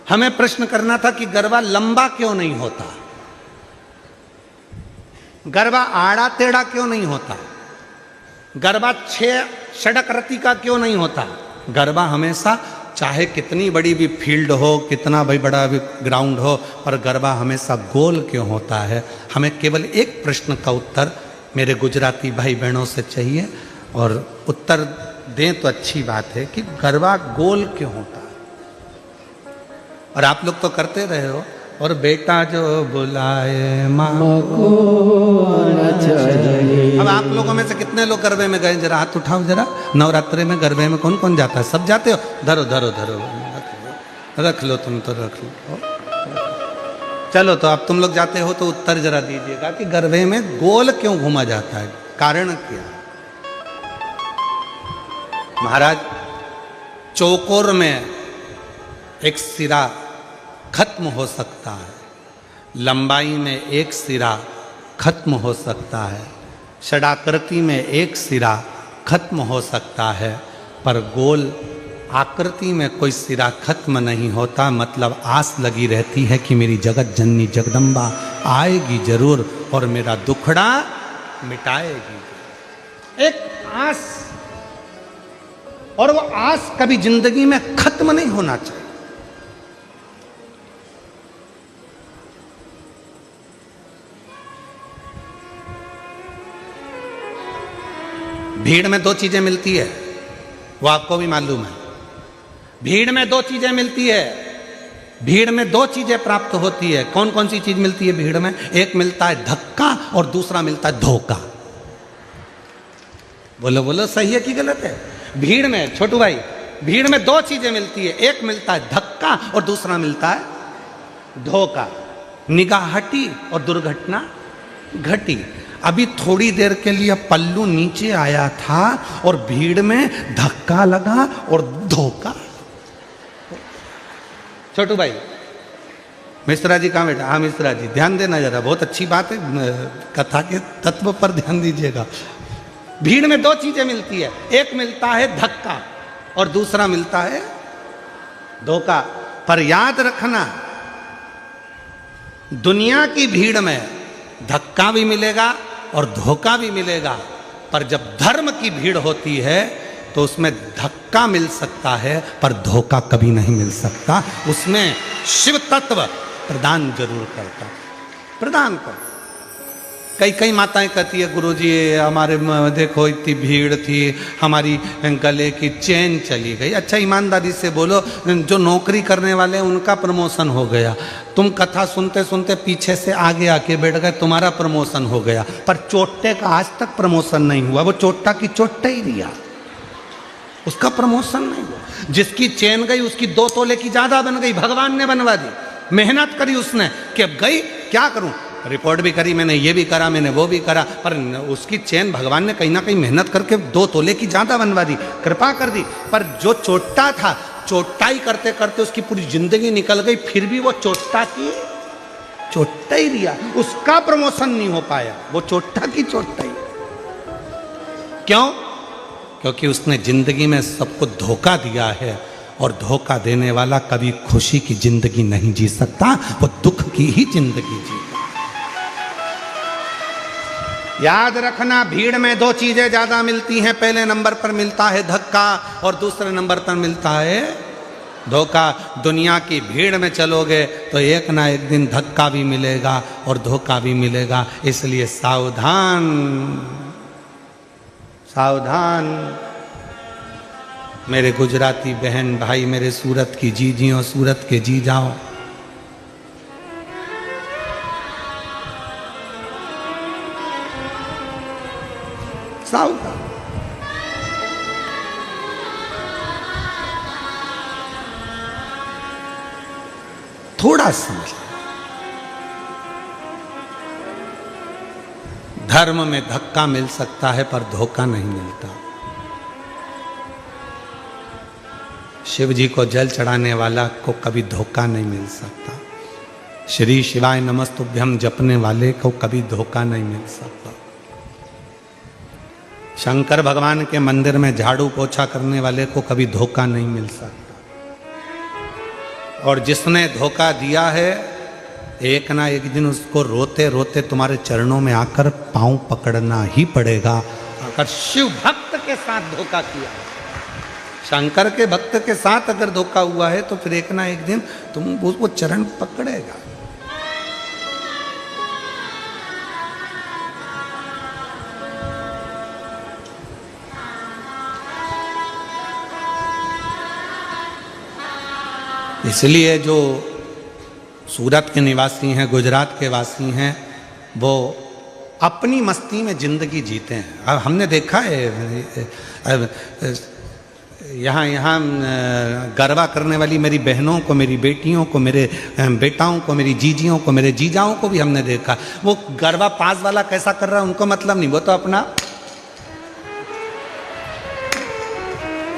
हमें प्रश्न करना था कि गरबा लंबा क्यों नहीं होता, गरबा आड़ा टेढ़ा क्यों नहीं होता, गरबा छह षडक्रति का क्यों नहीं होता। गरबा हमेशा, चाहे कितनी बड़ी भी फील्ड हो, कितना भी बड़ा भी ग्राउंड हो, पर गरबा हमेशा गोल क्यों होता है? हमें केवल एक प्रश्न का उत्तर मेरे गुजराती भाई बहनों से चाहिए, और उत्तर दें तो अच्छी बात है कि गरबा गोल क्यों होता है। और आप लोग तो करते रहे हो, और बेटा जो बुलाए माँ को आना चाहिए। अब आप लोगों में से कितने लोग गरबे में गए, जरा हाथ उठाओ जरा। नवरात्रि में गरबे में कौन कौन जाता है? सब जाते हो? धरो धरो धरो, रख लो, तुम तो रख लो। चलो, तो अब तुम लोग जाते हो तो उत्तर जरा दीजिएगा कि गरबे में गोल क्यों घूमा जाता है, कारण क्या है? महाराज, चौकोर में एक सिरा खत्म हो सकता है, लंबाई में एक सिरा खत्म हो सकता है, षडाकृति में एक सिरा खत्म हो सकता है, पर गोल आकृति में कोई सिरा खत्म नहीं होता। मतलब आस लगी रहती है कि मेरी जगत जननी जगदम्बा आएगी जरूर और मेरा दुखड़ा मिटाएगी। एक आस, और वो आस कभी जिंदगी में खत्म नहीं होना चाहिए। भीड़ में दो चीजें मिलती है, वो आपको भी मालूम है। भीड़ में दो चीजें मिलती है, भीड़ में दो चीजें प्राप्त होती है। कौन कौन सी चीज मिलती है भीड़ में? एक मिलता है धक्का और दूसरा मिलता है धोखा। बोलो बोलो, सही है कि गलत है? भीड़ में, छोटू भाई, भीड़ में दो चीजें मिलती है, एक मिलता है धक्का और दूसरा मिलता है धोखा। निगाह हटी और दुर्घटना घटी। अभी थोड़ी देर के लिए पल्लू नीचे आया था और भीड़ में धक्का लगा और धोखा। छोटू भाई, मिश्रा जी कहाँ बैठा? हाँ मिश्रा जी, ध्यान देना जरा, बहुत अच्छी बात है, कथा के तत्व पर ध्यान दीजिएगा। भीड़ में दो चीजें मिलती है, एक मिलता है धक्का और दूसरा मिलता है धोखा। पर याद रखना, दुनिया की भीड़ में धक्का भी मिलेगा और धोखा भी मिलेगा, पर जब धर्म की भीड़ होती है तो उसमें धक्का मिल सकता है पर धोखा कभी नहीं मिल सकता। उसमें शिव तत्व प्रदान जरूर करता, प्रदान कर। कई कई माताएं कहती है, गुरुजी हमारे देखो इतनी भीड़ थी, हमारी गले की चेन चली गई। अच्छा ईमानदारी से बोलो, जो नौकरी करने वाले हैं उनका प्रमोशन हो गया, तुम कथा सुनते सुनते पीछे से आगे आके बैठ गए, तुम्हारा प्रमोशन हो गया, पर चोट्टे का आज तक प्रमोशन नहीं हुआ। वो चोट्टा की चोट्टा ही दिया, उसका प्रमोशन नहीं हुआ। जिसकी चेन गई उसकी 2 तोले की ज्यादा बन गई, भगवान ने बनवा दी। मेहनत करी उसने कि अब गई, क्या करूं, रिपोर्ट भी करी मैंने, ये भी करा मैंने, वो भी करा, पर उसकी चेन भगवान ने कहीं ना कहीं मेहनत करके 2 तोले की ज्यादा बनवा दी, कृपा कर दी। पर जो चोट्टा था, चोट्टाई करते करते उसकी पूरी जिंदगी निकल गई, फिर भी वो चोट्टा की चोट्टा ही रिया, उसका प्रमोशन नहीं हो पाया, वो चोट्टा की चोट्टा ही। क्यों? क्योंकि उसने जिंदगी में सबको धोखा दिया है, और धोखा देने वाला कभी खुशी की जिंदगी नहीं जी सकता, वो दुख की ही जिंदगी जीता। याद रखना, भीड़ में दो चीजें ज्यादा मिलती हैं, पहले नंबर पर मिलता है धक्का और दूसरे नंबर पर मिलता है धोखा। दुनिया की भीड़ में चलोगे तो एक ना एक दिन धक्का भी मिलेगा और धोखा भी मिलेगा, इसलिए सावधान सावधान। मेरे गुजराती बहन भाई, मेरे सूरत की जीजियों, सूरत के जी जाओ, सावधान। थोड़ा समझ लें। धर्म में धक्का मिल सकता है पर धोखा नहीं मिलता। शिव जी को जल चढ़ाने वाला को कभी धोखा नहीं मिल सकता। श्री शिवाय नमस्तुभ्यम जपने वाले को कभी धोखा नहीं मिल सकता। शंकर भगवान के मंदिर में झाड़ू पोछा करने वाले को कभी धोखा नहीं मिल सकता। और जिसने धोखा दिया है एक ना एक दिन उसको रोते रोते तुम्हारे चरणों में आकर पांव पकड़ना ही पड़ेगा। अगर शिव भक्त के साथ धोखा किया, शंकर के भक्त के साथ अगर धोखा हुआ है तो फिर एक ना एक दिन तुम उसको चरण पकड़ेगा। इसलिए जो सूरत के निवासी हैं, गुजरात के वासी हैं, वो अपनी मस्ती में ज़िंदगी जीते हैं। अब हमने देखा है यहाँ गरबा करने वाली मेरी बहनों को, मेरी बेटियों को, मेरे बेटाओं को, मेरी जीजियों को, मेरे जीजाओं को भी हमने देखा। वो गरबा पास वाला कैसा कर रहा है उनको मतलब नहीं, वो तो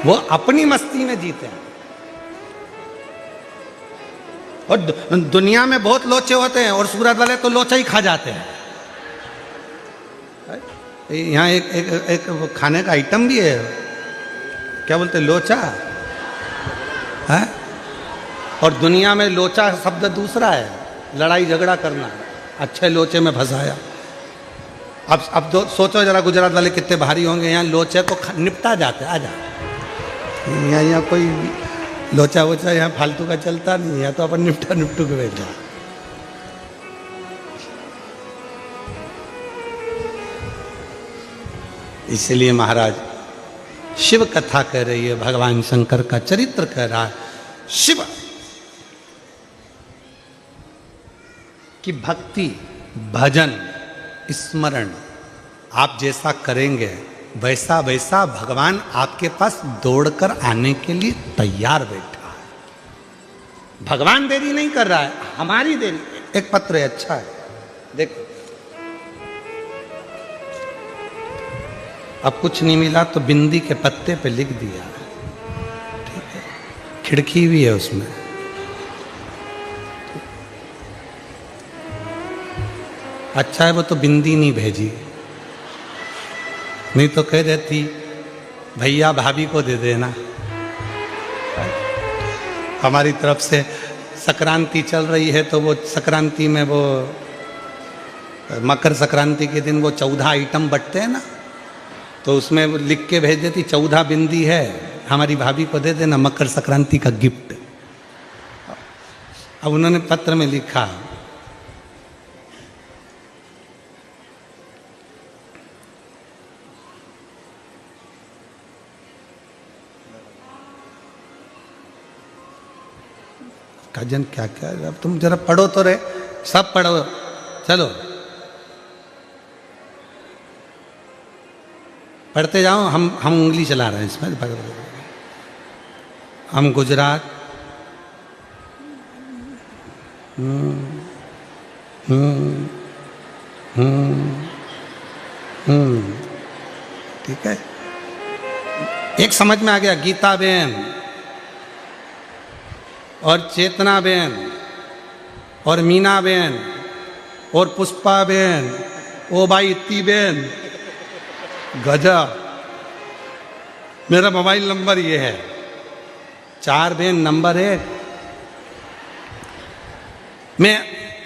वो अपनी मस्ती में जीते हैं। और दुनिया में बहुत लोचे होते हैं और सूरत वाले तो लोचा ही खा जाते हैं। यहाँ एक खाने का आइटम भी है, क्या बोलते हैं, लोचा है। और दुनिया में लोचा शब्द दूसरा है, लड़ाई झगड़ा करना। अच्छे लोचे में फंसाया। अब तो सोचो जरा गुजरात वाले कितने भारी होंगे। यहाँ लोचे तो निपटा जाते, आ जा। यहाँ कोई लोचा वोचा यहाँ फालतू का चलता नहीं है, तो अपन निपटू के बैठा। इसलिए महाराज शिव कथा कह रही है, भगवान शंकर का चरित्र कह रहा है। शिव की भक्ति, भजन, स्मरण आप जैसा करेंगे वैसा वैसा भगवान आपके पास दौड़कर आने के लिए तैयार बैठा है। भगवान देरी नहीं कर रहा है, हमारी देरी। एक पत्र है, अच्छा है, देखो। अब कुछ नहीं मिला तो बिंदी के पत्ते पे लिख दिया, ठीक है। खिड़की भी है उसमें। अच्छा है वो तो बिंदी नहीं भेजी, नहीं तो कह देती भैया भाभी को दे देना। हमारी तरफ से संक्रांति चल रही है तो वो संक्रांति में वो मकर संक्रांति के दिन वो 14 आइटम बंटते हैं ना, तो उसमें वो लिख के भेज देती 14 बिंदी है, हमारी भाभी को दे देना, मकर संक्रांति का गिफ्ट। अब उन्होंने पत्र में लिखा, काजन क्या क्या, अब तुम जरा पढ़ो तो रहे, सब पढ़ो, चलो पढ़ते जाओ। हम उंगली चला रहे हैं इसमें। हम गुजरात, ठीक है। एक समझ में आ गया, गीता बेन और चेतना बेन और मीना बेन और पुष्पा बेन, ओ भाई इतनी बेन, गजब। मेरा मोबाइल नंबर ये है, 4 बेन नंबर 1। मैं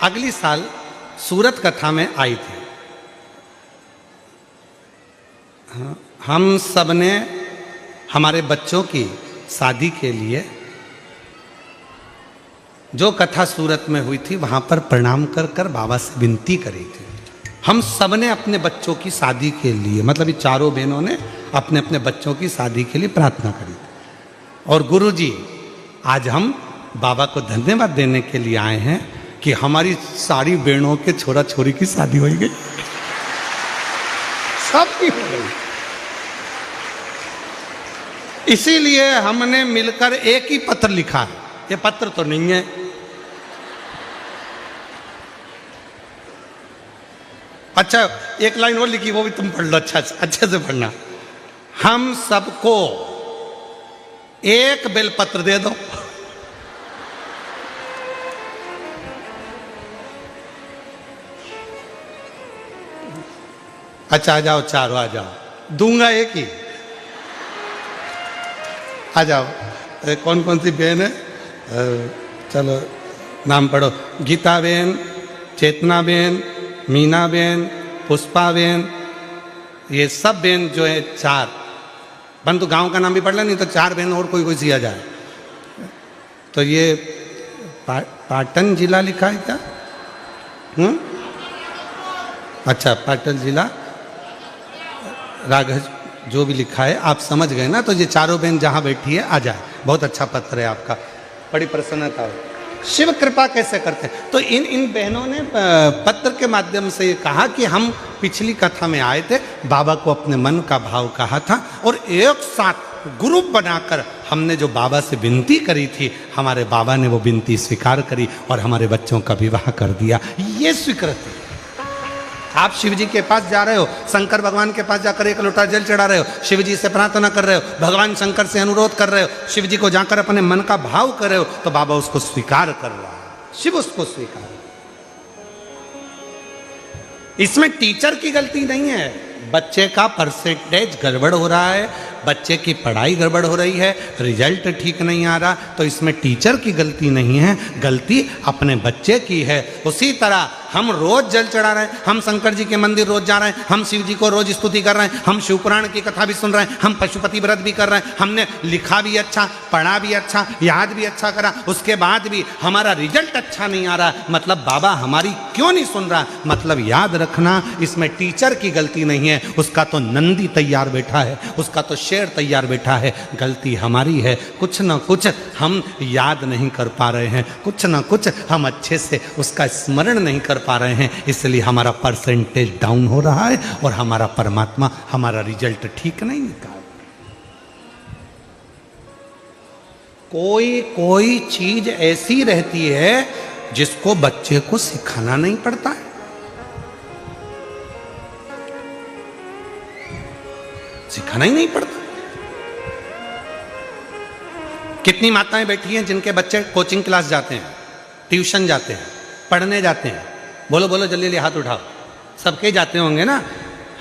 अगली साल सूरत कथा में आई थी। हम सब ने हमारे बच्चों की शादी के लिए जो कथा सूरत में हुई थी वहाँ पर प्रणाम कर कर बाबा से विनती करी थी। हम सब ने अपने बच्चों की शादी के लिए, मतलब ये चारों बहनों ने अपने अपने बच्चों की शादी के लिए प्रार्थना करी थी। और गुरुजी आज हम बाबा को धन्यवाद देने के लिए आए हैं कि हमारी सारी बहनों के छोरा छोरी की शादी हो गई, सबकी हो गई। इसीलिए हमने मिलकर एक ही पत्र लिखा है। ये पत्र तो नहीं है, अच्छा, एक लाइन और लिखी, वो भी तुम पढ़ लो, अच्छे से पढ़ना। हम सबको एक बेलपत्र दे दो। अच्छा, आ जाओ, चारों आ जाओ, दूंगा एक ही। आ जाओ। कौन कौन सी बहन है? चलो नाम पढ़ो। गीता बहन, चेतना बहन, मीना बहन, पुष्पा बहन, ये सब बहन जो है 4। परंतु गांव का नाम भी पढ़ ले, नहीं तो 4 बहन और कोई सी आ जाए। तो ये पाटन जिला लिखा है क्या? अच्छा, पाटन जिला, राघव, जो भी लिखा है आप समझ गए ना। तो ये चारों बहन जहां बैठी है आ जाए। बहुत अच्छा पत्र है आपका, बड़ी प्रसन्नता हो। शिव कृपा कैसे करते हैं? तो इन बहनों ने पत्र के माध्यम से ये कहा कि हम पिछली कथा में आए थे, बाबा को अपने मन का भाव कहा था, और एक साथ ग्रुप बनाकर हमने जो बाबा से विनती करी थी, हमारे बाबा ने वो विनती स्वीकार करी और हमारे बच्चों का विवाह कर दिया। ये स्वीकृति। आप शिव जी के पास जा रहे हो, शंकर भगवान के पास जाकर एक लोटा जल चढ़ा रहे हो, शिव जी से प्रार्थना कर रहे हो, भगवान शंकर से अनुरोध कर रहे हो, शिव जी को जाकर अपने मन का भाव कर रहे हो, तो बाबा उसको स्वीकार कर रहा है, शिव उसको स्वीकार। इसमें टीचर की गलती नहीं है। बच्चे का परसेंटेज गड़बड़ हो रहा है, बच्चे की पढ़ाई गड़बड़ हो रही है, रिजल्ट ठीक नहीं आ रहा, तो इसमें टीचर की गलती नहीं है, गलती अपने बच्चे की है। उसी तरह हम रोज जल चढ़ा रहे हैं, हम शंकर जी के मंदिर रोज जा रहे हैं, हम शिव जी को रोज स्तुति कर रहे हैं, हम शिवपुराण की कथा भी सुन रहे हैं, हम पशुपति व्रत भी कर रहे हैं, हमने लिखा भी अच्छा, पढ़ा भी अच्छा, याद भी अच्छा करा, उसके बाद भी हमारा रिजल्ट अच्छा नहीं आ रहा, मतलब बाबा हमारी क्यों नहीं सुन रहा? मतलब याद रखना, इसमें टीचर की गलती नहीं है, उसका तो नंदी तैयार बैठा है, उसका तो शेर तैयार बैठा है, गलती हमारी है। कुछ ना कुछ हम याद नहीं कर पा रहे हैं, कुछ ना कुछ हम अच्छे से उसका स्मरण नहीं कर पा रहे हैं, इसलिए हमारा परसेंटेज डाउन हो रहा है और हमारा परमात्मा हमारा रिजल्ट ठीक नहीं निकाल। कोई चीज ऐसी रहती है जिसको बच्चे को सिखाना नहीं पड़ता है, सिखाना ही नहीं पड़ता। कितनी माताएं बैठी हैं जिनके बच्चे कोचिंग क्लास जाते हैं, ट्यूशन जाते हैं, पढ़ने जाते हैं? बोलो बोलो, जल्दी जल्दी हाथ उठाओ। सबके जाते होंगे ना,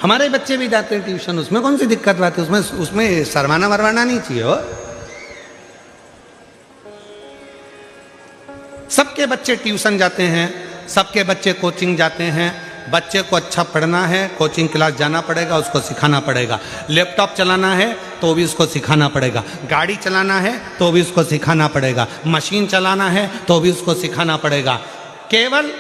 हमारे बच्चे भी जाते हैं ट्यूशन, उसमें कौन सी दिक्कत बात है? उसमें शर्माना वरमाना नहीं चाहिए हो। सबके बच्चे ट्यूशन जाते हैं, सबके बच्चे कोचिंग जाते हैं। बच्चे को अच्छा पढ़ना है, कोचिंग क्लास जाना पड़ेगा, उसको सिखाना पड़ेगा। लैपटॉप चलाना है तो भी उसको सिखाना पड़ेगा, गाड़ी चलाना है तो भी उसको सिखाना पड़ेगा, मशीन चलाना है तो भी उसको सिखाना पड़ेगा। केवल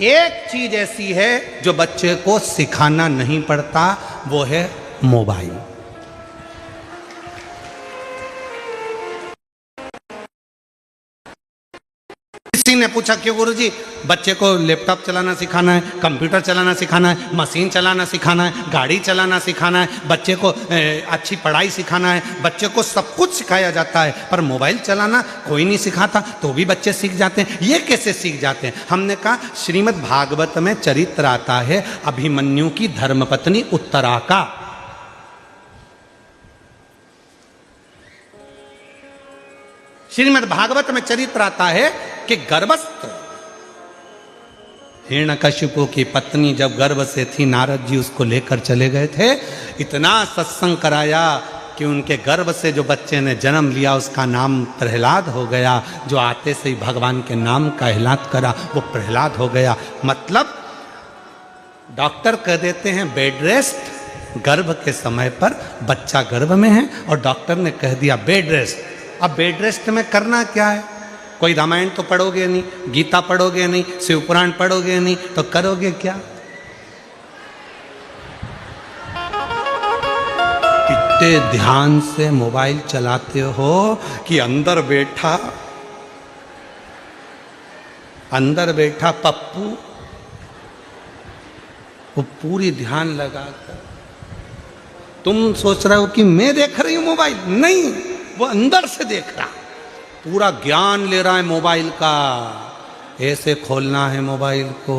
एक चीज ऐसी है जो बच्चे को सिखाना नहीं पड़ता, वो है मोबाइल। किसी ने पूछा क्यों गुरुजी, बच्चे को लैपटॉप चलाना सिखाना है, कंप्यूटर चलाना सिखाना है, मशीन चलाना सिखाना है, गाड़ी चलाना सिखाना है, बच्चे को अच्छी पढ़ाई सिखाना है, बच्चे को सब कुछ सिखाया जाता है, पर मोबाइल चलाना कोई नहीं सिखाता, तो भी बच्चे सीख जाते हैं। ये कैसे सीख जाते हैं? हमने कहा श्रीमद् भागवत में चरित्र आता है अभिमन्यु की धर्मपत्नी उत्तरा का। श्रीमद् भागवत में चरित्र आता है कि गर्भस्थ हिरण्यकशिपु की पत्नी जब गर्भ से थी, नारद जी उसको लेकर चले गए थे, इतना सत्संग कराया कि उनके गर्भ से जो बच्चे ने जन्म लिया उसका नाम प्रहलाद हो गया। जो आते से ही भगवान के नाम का एहलाद करा वो प्रहलाद हो गया। मतलब डॉक्टर कह देते हैं बेड रेस्ट, गर्भ के समय पर बच्चा गर्भ में है और डॉक्टर ने कह दिया बेड रेस्ट। अब बेड रेस्ट में करना क्या है? कोई रामायण तो पढ़ोगे नहीं, गीता पढ़ोगे नहीं, शिवपुराण पढ़ोगे नहीं, तो करोगे क्या? इतने ध्यान से मोबाइल चलाते हो कि अंदर बैठा पप्पू वो पूरी ध्यान लगाकर, तुम सोच रहे हो कि मैं देख रही हूं मोबाइल, नहीं, वो अंदर से देख रहा, पूरा ज्ञान ले रहा है मोबाइल का। ऐसे खोलना है मोबाइल को,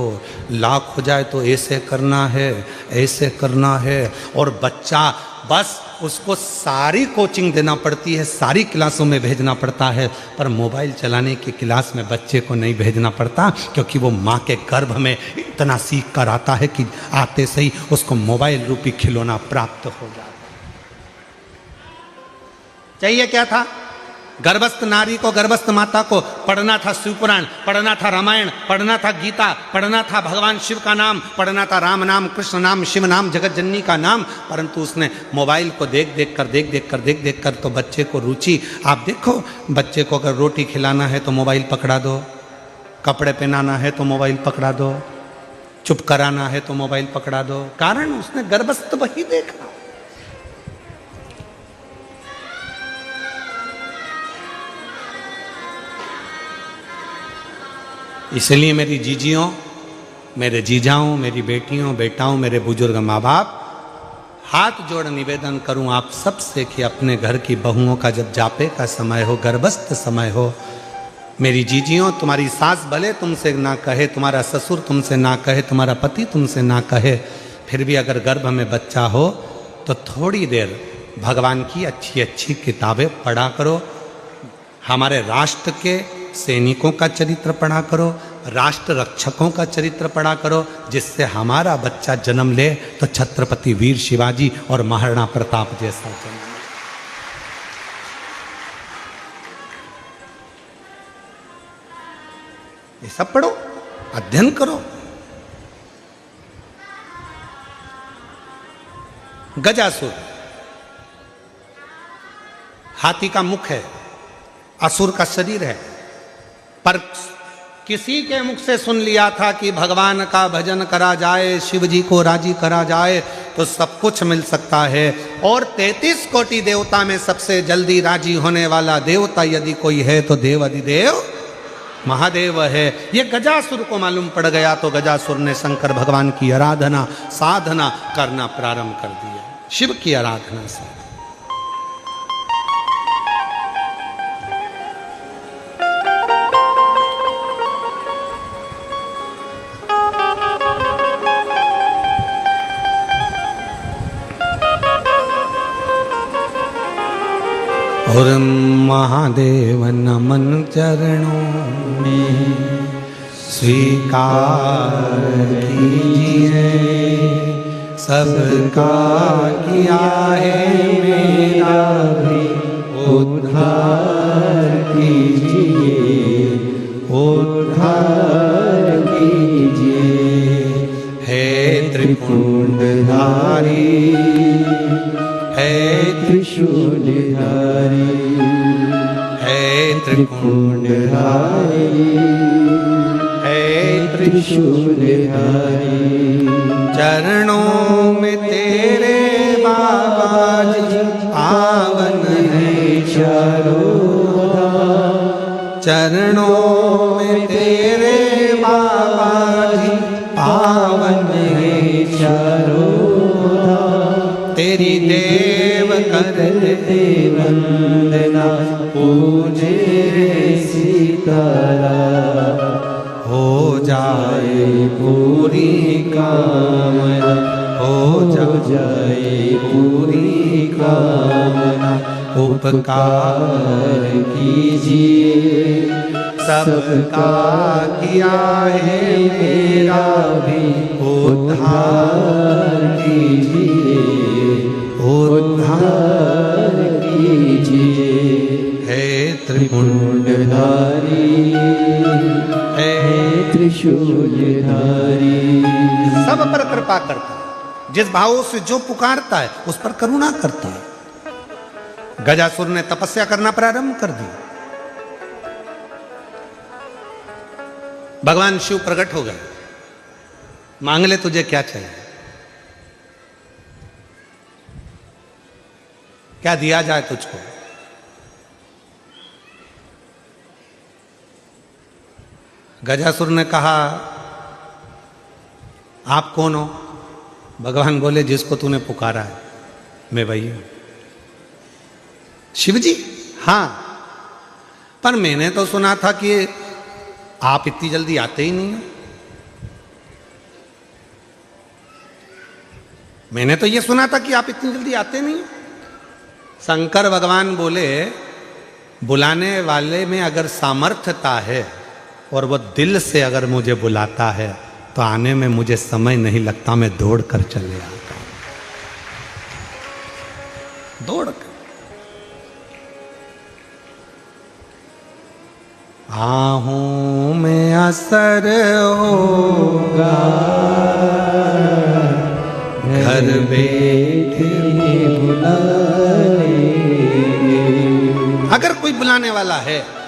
लॉक हो जाए तो ऐसे करना है, ऐसे करना है। और बच्चा बस उसको सारी कोचिंग देना पड़ती है, सारी क्लासों में भेजना पड़ता है, पर मोबाइल चलाने की क्लास में बच्चे को नहीं भेजना पड़ता, क्योंकि वो माँ के गर्भ में इतना सीख कर आता है कि आते से ही उसको मोबाइल रूपी खिलौना प्राप्त हो जाता है। चाहिए क्या था? गर्भस्थ नारी को, गर्भस्थ माता को पढ़ना था शिवपुराण, पढ़ना था रामायण, पढ़ना था गीता, पढ़ना था भगवान शिव का नाम, पढ़ना था राम नाम, कृष्ण नाम, शिव नाम, जगत जननी का नाम। परंतु उसने मोबाइल को देख देख कर तो बच्चे को रुचि, आप देखो बच्चे को अगर रोटी खिलाना है तो मोबाइल पकड़ा दो, कपड़े पहनाना है तो मोबाइल पकड़ा दो, चुप कराना है तो मोबाइल पकड़ा दो। कारण उसने गर्भस्थ वही देखा। इसलिए मेरी जीजियों, मेरे जीजाओं, मेरी बेटियों, बेटाओं, मेरे बुजुर्ग माँ बाप, हाथ जोड़ निवेदन करूं आप सबसे कि अपने घर की बहुओं का जब जापे का समय हो, गर्भस्थ समय हो, मेरी जीजियों, तुम्हारी सास भले तुमसे ना कहे, तुम्हारा ससुर तुमसे ना कहे, तुम्हारा पति तुमसे ना कहे, फिर भी अगर गर्भ में बच्चा हो तो थोड़ी देर भगवान की अच्छी अच्छी किताबें पढ़ा करो। हमारे राष्ट्र के सैनिकों का चरित्र पढ़ा करो, राष्ट्र रक्षकों का चरित्र पढ़ा करो, जिससे हमारा बच्चा जन्म ले तो छत्रपति वीर शिवाजी और महाराणा प्रताप जैसा जन्म। ये सब पढ़ो, अध्ययन करो। गजासुर हाथी का मुख है, असुर का शरीर है, पर किसी के मुख से सुन लिया था कि भगवान का भजन करा जाए, शिव जी को राजी करा जाए तो सब कुछ मिल सकता है। और 33 कोटि देवता में सबसे जल्दी राजी होने वाला देवता यदि कोई है तो देव अधिदेव महादेव है। ये गजासुर को मालूम पड़ गया तो गजासुर ने शंकर भगवान की आराधना साधना करना प्रारंभ कर दिया, शिव की आराधना से। और महादेव नमन चरणों में स्वीकार कीजिए, सबका किया है मेरा भी उद्धार कीजिए, उद्धार कीजिए। हे त्रिपुंडधारी, हे त्रिशूलधारी, हे त्रिपुंडधारी, हे त्रिशूलधारी, चरणों में तेरे बाबा जी पावन है चारों धाम, चरणों में तेरे बाबा जी पावन है चारों धाम। तेरी देव करते वंदना पूजे सीतारा, हो जाए पूरी कामना, हो जाए पूरी कामना। उपकार कीजिए, सबका किया है मेरा भी उद्धार कीजिए, उद्धार कीजिए। हे त्रिपुंडधारी, हे त्रिशूलधारी, सब पर कृपा करता है, जिस भाव से जो पुकारता है उस पर करुणा करता है। गजासुर ने तपस्या करना प्रारंभ कर दी, भगवान शिव प्रकट हो गए, मांग ले तुझे क्या चाहिए, क्या दिया जाए तुझको। गजासुर ने कहा आप कौन हो? भगवान बोले जिसको तूने पुकारा है मैं वही हूं। शिव जी? हाँ, पर मैंने तो सुना था कि आप इतनी जल्दी आते ही नहीं हो। मैंने तो ये सुना था कि आप इतनी जल्दी आते नहीं हो। शंकर भगवान बोले, बुलाने वाले में अगर सामर्थ्यता है और वो दिल से अगर मुझे बुलाता है तो आने में मुझे समय नहीं लगता, मैं दौड़ कर चले आता हूं, दौड़ कर। आहूं में असर होगा, घर बैठे बुलाने। अगर कोई बुलाने वाला है,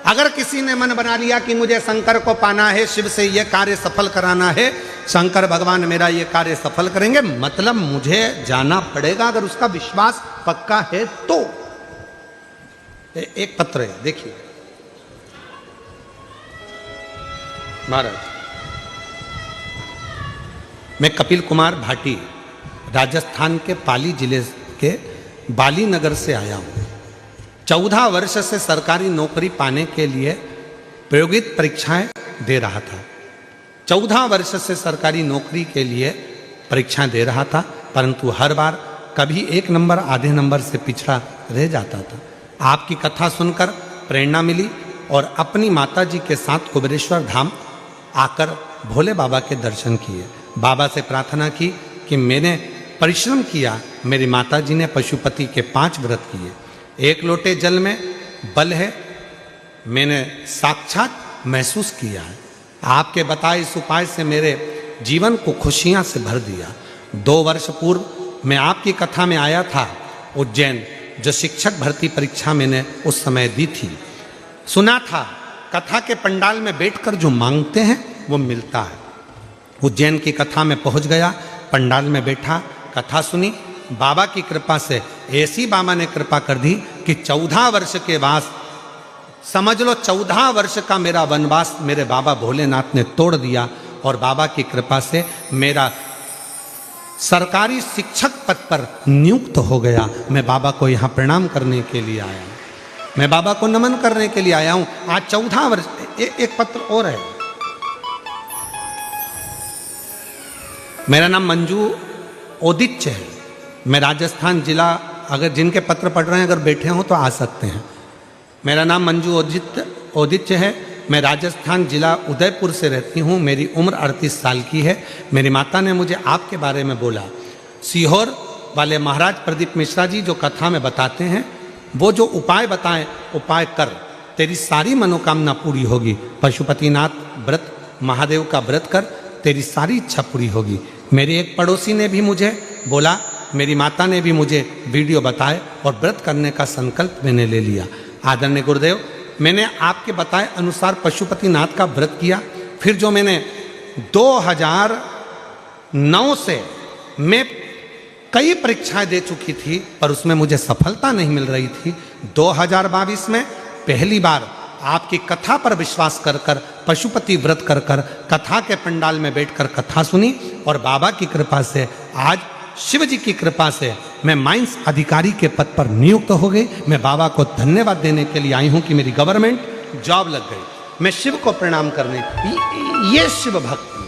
अगर किसी ने मन बना लिया कि मुझे शंकर को पाना है, शिव से यह कार्य सफल कराना है, शंकर भगवान मेरा ये कार्य सफल करेंगे, मतलब मुझे जाना पड़ेगा। अगर उसका विश्वास पक्का है तो एक पत्र है, देखिए महाराज। मैं कपिल कुमार भाटी राजस्थान के पाली जिले के बाली नगर से आया हूं। 14 वर्ष से सरकारी नौकरी पाने के लिए प्रायोगिक परीक्षाएं दे रहा था। 14 वर्ष से सरकारी नौकरी के लिए परीक्षाएं दे रहा था, परंतु हर बार कभी 1 नंबर आधे नंबर से पिछड़ा रह जाता था। आपकी कथा सुनकर प्रेरणा मिली और अपनी माता जी के साथ कुबेरेश्वर धाम आकर भोले बाबा के दर्शन किए। बाबा से प्रार्थना की कि मैंने परिश्रम किया, मेरी माता जी ने पशुपति के 5 व्रत किए, 1 लोटे जल में बल है, मैंने साक्षात महसूस किया है। आपके बताए इस उपाय से मेरे जीवन को खुशियां से भर दिया। 2 वर्ष पूर्व मैं आपकी कथा में आया था उज्जैन, जो शिक्षक भर्ती परीक्षा मैंने उस समय दी थी। सुना था कथा के पंडाल में बैठकर जो मांगते हैं वो मिलता है। उज्जैन की कथा में पहुंच गया, पंडाल में बैठा, कथा सुनी। बाबा की कृपा से ऐसी बाबा ने कृपा कर दी कि 14 वर्ष के बाद, समझ लो 14 वर्ष का मेरा वनवास मेरे बाबा भोलेनाथ ने तोड़ दिया और बाबा की कृपा से मेरा सरकारी शिक्षक पद पर नियुक्त हो गया। मैं बाबा को यहाँ प्रणाम करने के लिए आया हूँ, मैं बाबा को नमन करने के लिए आया हूँ। आज 14 वर्ष। एक पत्र और है। मेरा नाम मंजू ओदिच्य है, मैं राजस्थान जिला, अगर जिनके पत्र पढ़ रहे हैं अगर बैठे हों तो आ सकते हैं। मेरा नाम मंजू ओदिच्य है, मैं राजस्थान जिला उदयपुर से रहती हूँ। मेरी उम्र 38 साल की है। मेरी माता ने मुझे आपके बारे में बोला। सीहोर वाले महाराज प्रदीप मिश्रा जी जो कथा में बताते हैं, वो जो उपाय बताएं, उपाय कर, तेरी सारी मनोकामना पूरी होगी। पशुपतिनाथ व्रत, महादेव का व्रत कर, तेरी सारी इच्छा पूरी होगी। मेरे एक पड़ोसी ने भी मुझे बोला, मेरी माता ने भी मुझे वीडियो बताए और व्रत करने का संकल्प मैंने ले लिया। आदरणीय गुरुदेव, मैंने आपके बताए अनुसार पशुपतिनाथ का व्रत किया। फिर जो मैंने 2009 से मैं कई परीक्षाएं दे चुकी थी पर उसमें मुझे सफलता नहीं मिल रही थी। 2022 में पहली बार आपकी कथा पर विश्वास कर कर, पशुपति व्रत कर कर, कथा के पंडाल में बैठकर कथा सुनी और बाबा की कृपा से आज शिव जी की कृपा से मैं माइंस अधिकारी के पद पर नियुक्त हो गई। मैं बाबा को धन्यवाद देने के लिए आई हूं कि मेरी गवर्नमेंट जॉब लग गई। मैं शिव को प्रणाम करने, ये शिव भक्ति है।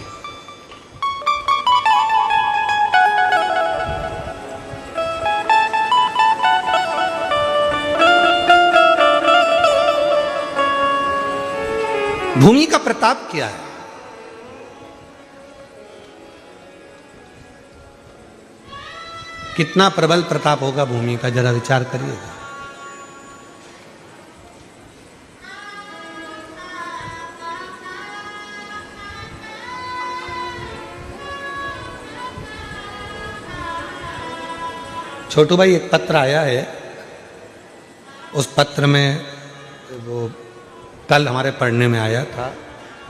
भूमि का प्रताप क्या है? कितना प्रबल प्रताप होगा भूमि का, जरा विचार करिएगा। छोटू भाई, एक पत्र आया है, उस पत्र में वो कल हमारे पढ़ने में आया था,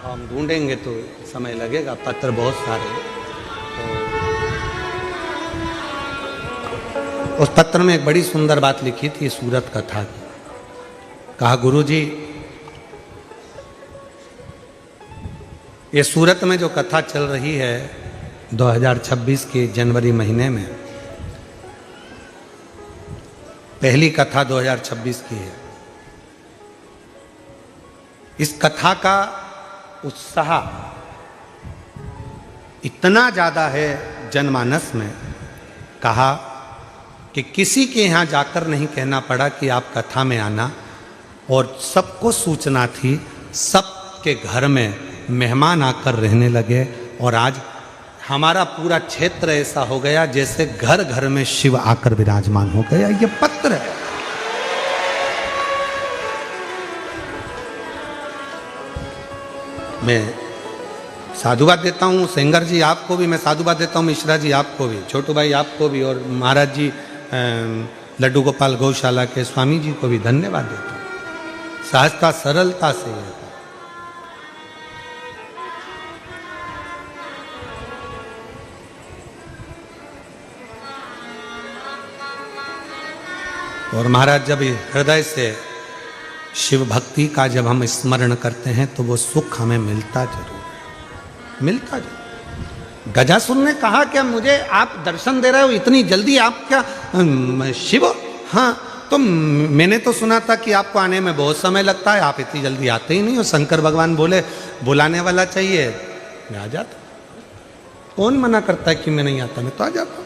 हम ढूंढेंगे तो समय लगेगा, पत्र बहुत सारे हैं। उस पत्र में एक बड़ी सुंदर बात लिखी थी सूरत कथा की। कहा, गुरुजी, ये सूरत में जो कथा चल रही है 2026 के जनवरी महीने में, पहली कथा 2026 की है। इस कथा का उत्साह इतना ज़्यादा है जनमानस में, कहा कि किसी के यहाँ जाकर नहीं कहना पड़ा कि आप कथा में आना, और सबको सूचना थी, सबके घर में मेहमान आकर रहने लगे। और आज हमारा पूरा क्षेत्र ऐसा हो गया जैसे घर घर में शिव आकर विराजमान हो गया। ये पत्र है। मैं साधुवाद देता हूँ सेंगर जी आपको भी, मैं साधुवाद देता हूँ मिश्रा जी आपको भी, छोटू भाई आपको भी, और महाराज जी लड्डू गोपाल गौशाला के स्वामी जी को भी धन्यवाद देता हूँ। सहजता सरलता से है। और महाराज जब हृदय से शिव भक्ति का जब हम स्मरण करते हैं तो वो सुख हमें मिलता जरूर है, मिलता जरूर। गजासुर ने कहा कि मुझे आप दर्शन दे रहे हो इतनी जल्दी, आप क्या शिव? हाँ, तो मैंने तो सुना था कि आपको आने में बहुत समय लगता है, आप इतनी जल्दी आते ही नहीं हो। शंकर भगवान बोले बुलाने वाला चाहिए, मैं आ जाता। कौन मना करता है कि मैं नहीं आता, मैं तो आ जाता।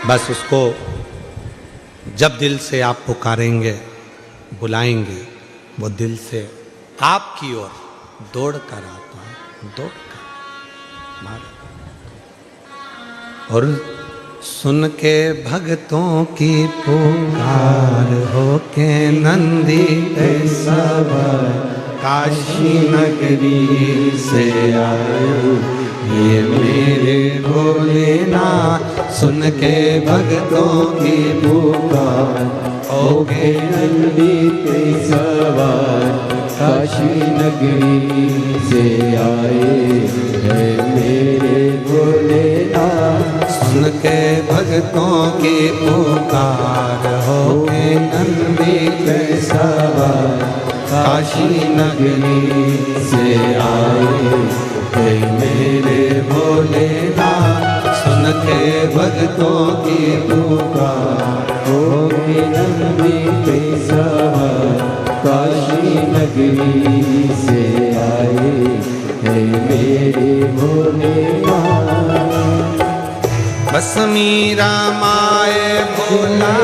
बस उसको जब दिल से आप पुकारेंगे, बुलाएंगे, वो दिल से आपकी ओर दौड़ कर आता है, दौड़ कर। और सुन के भक्तों की पुकार हो के नंदी पे सवार काशी नगरी से आयो, ये मेरे भोलेनाथ। सुन के भक्तों की पुकार हो के नंदी पे सवार काशी नगरी से आए है मेरे भोलेनाथ। सुन के भक्तों की पुकार हो के नंदी पे सवार काशी नगरी से आए है मेरे भोलेनाथ। सुन के भक्तों की पुकार हो के नंदी पे सवार काशी नगरी से आए है मेरे भोलेनाथ। बस मीरा माए भोला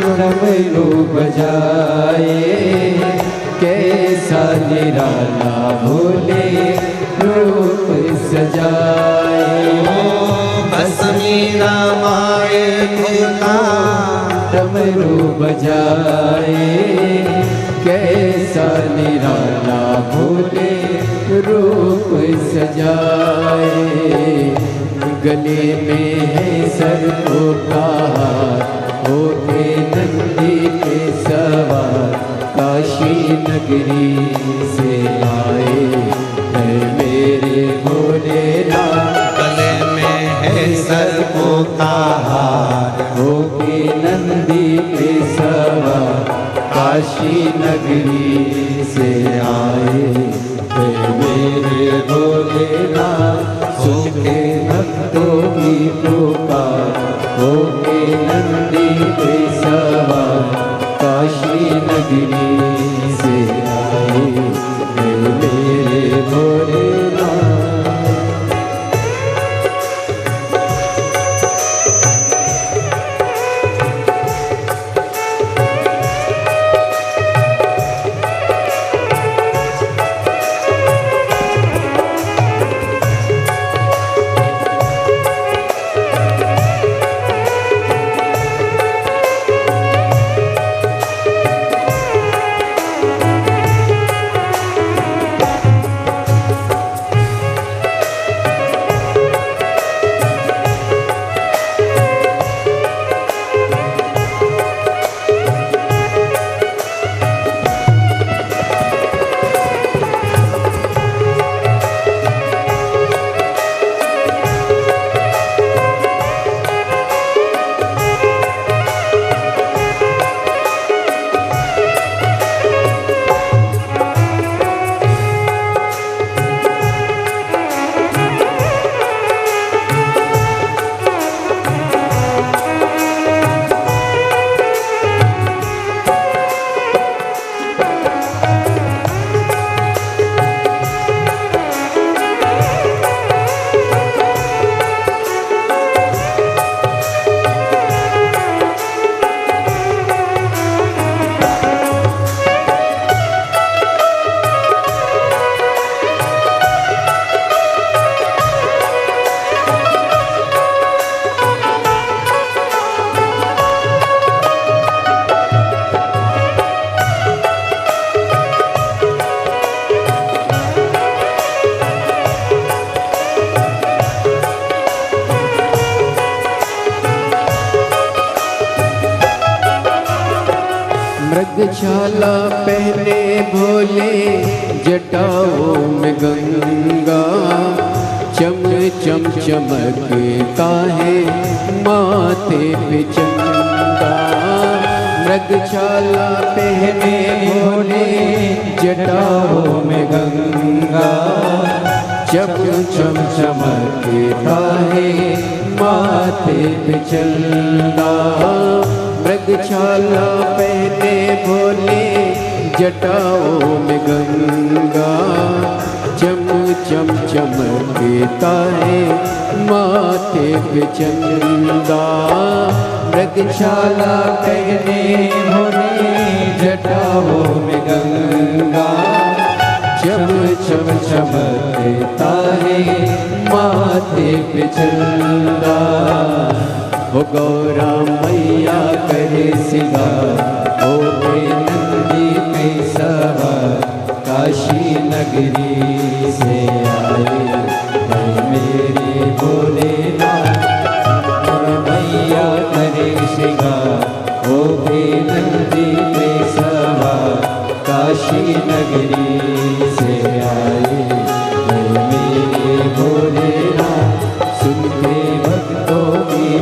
डमरू बजाए, कैसा निराला भोले रूप सजाए। बस मीरा माए भोला डमरू बजाए, कैसा निराला भोले रूप सजाए। गले में है सर्पों का हार हो के नंदी पे सवार काशी नगरी से आए है मेरे भोलेनाथ। गले में है सर्पों का हार हो के नंदी पे सवार काशी नगरी से आए है मेरे भोलेनाथ। सुन के भक्तों की पुकार हो के नंदी पे सवार काशी नगरी से आए है मेरे भोलेनाथ। मृगशाला पहने भोले जटाओं में गंगा, चम चम चमकता है माथे पे चंदा। मृगशाला पहने भोले जटाओं में गंगा, चम चम चमकता है माथे पे चंदा। मृगशाला पहने भोले जटाओं में गंगा, चम चम चमकता है माथे पे चंदा। मृगशाला पहने भोले जटाओं में गंगा, चम चम चमकता है माथे पे चंदा। वो गौरा मैया करे सिंगार, ओ नंदी पे सवार, काशी नगरी से आए मेरे भोलेनाथ। मैया करे सिंगार, ओ नंदी पे सवार, काशी नगरी से आए मेरे भोलेनाथ। सुन के भक्तों की